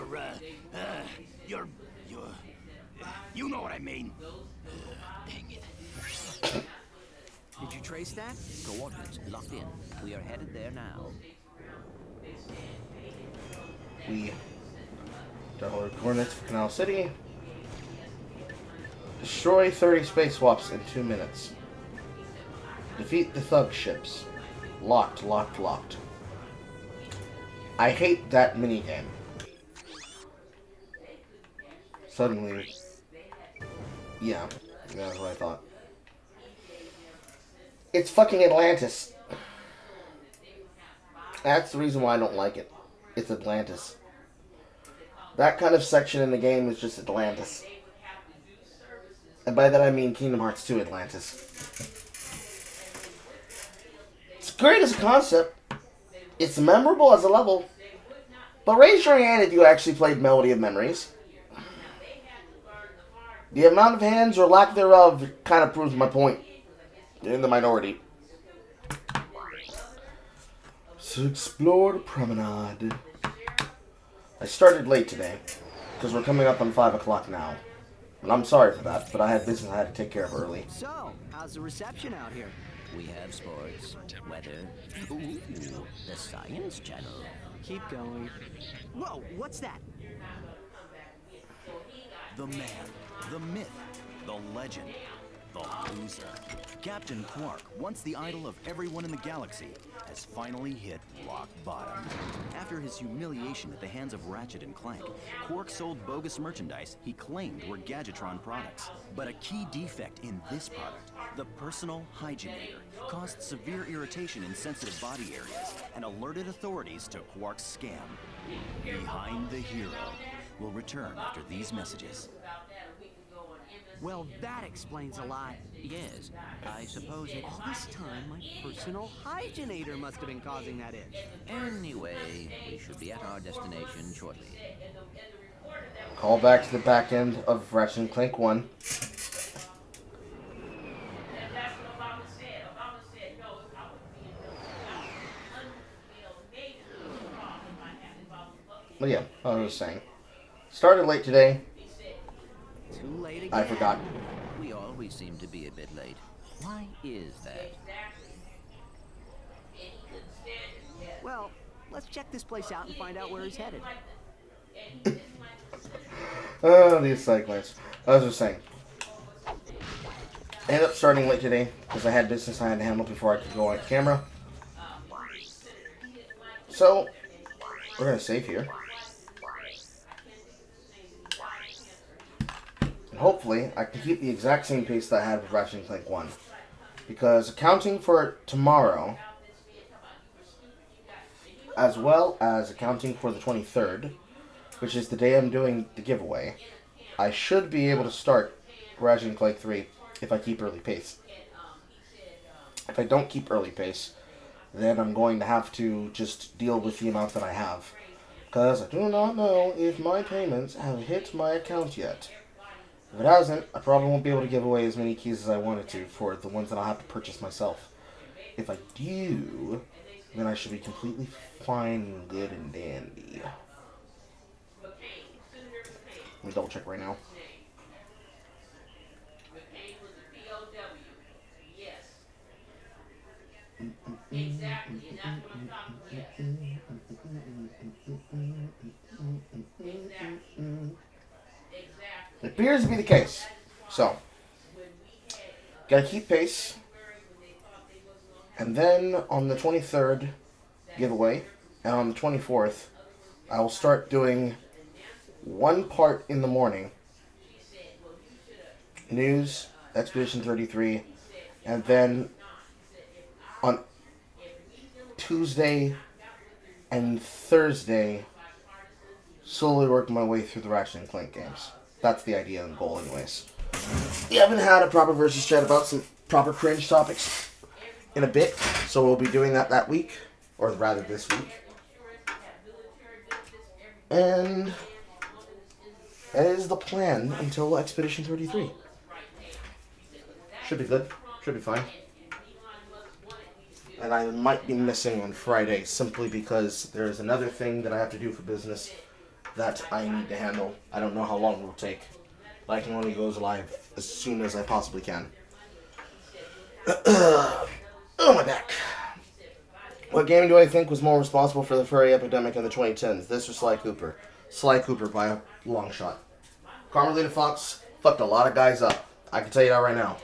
your, you know what I mean. Dang it. Did you trace that? Coordinates locked in. We are headed there now. We download coordinates for Canal City. Destroy 30 space swaps in 2 minutes. Defeat the thug ships. Locked, locked, locked. I hate that minigame. Suddenly. Yeah, that's what I thought. It's fucking Atlantis. That's the reason why I don't like it. It's Atlantis. That kind of section in the game is just Atlantis. And by that I mean Kingdom Hearts 2 Atlantis. It's great as a concept. It's memorable as a level. But raise your hand if you actually played Melody of Memories. The amount of hands or lack thereof kind of proves my point. You're in the minority. So explore the promenade. I started late today, because we're coming up on 5 o'clock now. And I'm sorry for that, but I had business I had to take care of early. So, how's the reception out here? We have sports, weather, ooh, the Science Channel. Keep going. Whoa, what's that? The man, the myth, the legend, the loser. Captain Quark, once the idol of everyone in the galaxy, has finally hit rock bottom. After his humiliation at the hands of Ratchet and Clank, Quark sold bogus merchandise he claimed were Gadgetron products. But a key defect in this product, the personal hygienator, caused severe irritation in sensitive body areas and alerted authorities to Quark's scam. Behind the Hero will return after these messages. Well, that explains a lot. Yes, I suppose it's... All this time, my personal hygienator must have been causing that itch. Anyway, we should be at our destination shortly. Call back to the back end of Ratchet and Clank 1. But yeah, I was saying. Started late today. Too late again. I forgot. We always seem to be a bit late. Why is that? Well, let's check this place out and find out where he's headed. Oh, these cyclists. As I was saying. I ended up starting late today because I had business I had to handle before I could go on camera. So, we're going to save here. And hopefully, I can keep the exact same pace that I had with Ratchet and Clank 1. Because accounting for tomorrow, as well as accounting for the 23rd, which is the day I'm doing the giveaway, I should be able to start Ratchet and Clank 3 if I keep early pace. If I don't keep early pace, then I'm going to have to just deal with the amount that I have. Because I do not know if my payments have hit my account yet. If it hasn't, I probably won't be able to give away as many keys as I wanted to for the ones that I'll have to purchase myself. If I do, then I should be completely fine and good and dandy. Let me double check right now. It appears to be the case. So, gotta keep pace. And then on the 23rd, giveaway. And on the 24th, I will start doing one part in the morning. News, Expedition 33. And then on Tuesday and Thursday, slowly work my way through the Ratchet and Clank games. That's the idea and goal anyways. We haven't had a proper versus chat about some proper cringe topics in a bit, so we'll be doing that week, or rather this week. And that is the plan until Expedition 33. Should be good. Should be fine. And I might be missing on Friday simply because there's another thing that I have to do for business that I need to handle. I don't know how long it will take. But I can only go live as soon as I possibly can. Oh, my back. What game do I think was more responsible for the furry epidemic in the 2010s? This or Sly Cooper? Sly Cooper by a long shot. Carmelita Fox fucked a lot of guys up. I can tell you that right now.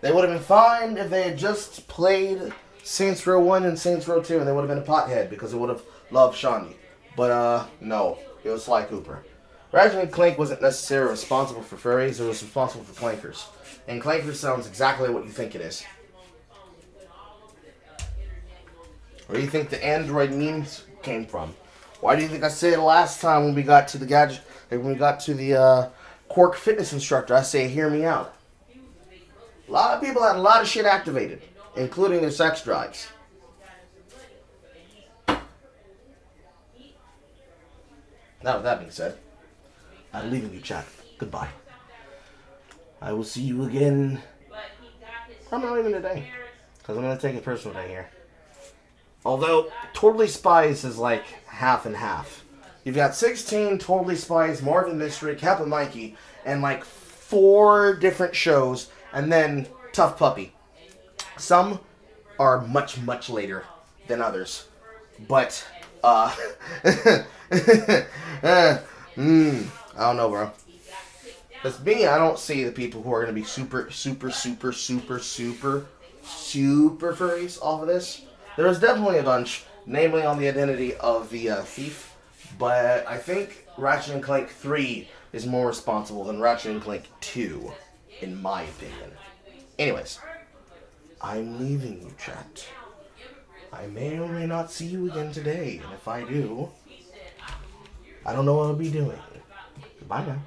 They would have been fine if they had just played Saints Row 1 and Saints Row 2, and they would have been a pothead because they would have loved Shaundi. But, no. It was Sly Cooper. Ratchet and Clank wasn't necessarily responsible for furries, it was responsible for clankers. And clankers sounds exactly what you think it is. Where do you think the Android memes came from? Why do you think I said it last time when we got to the gadget, when we got to the Quark fitness instructor, I say, hear me out. A lot of people had a lot of shit activated, including their sex drives. Now, with that being said, I'm leaving you, chat. Goodbye. I will see you again. Probably not even today, because I'm going to take a personal day here. Although, Totally Spies is like half and half. You've got 16 Totally Spies, Marvin Mystery, Kappa Mikey, and like 4 different shows, and then Tough Puppy. Some are much, much later than others. But, I don't know, bro. Because me, I don't see the people who are going to be super furries off of this. There was definitely a bunch, namely on the identity of the thief. But I think Ratchet and Clank 3 is more responsible than Ratchet and Clank 2, in my opinion. Anyways, I'm leaving you, chat. I may or may not see you again today, and if I do, I don't know what I'll be doing. Goodbye now.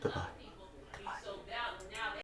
Goodbye.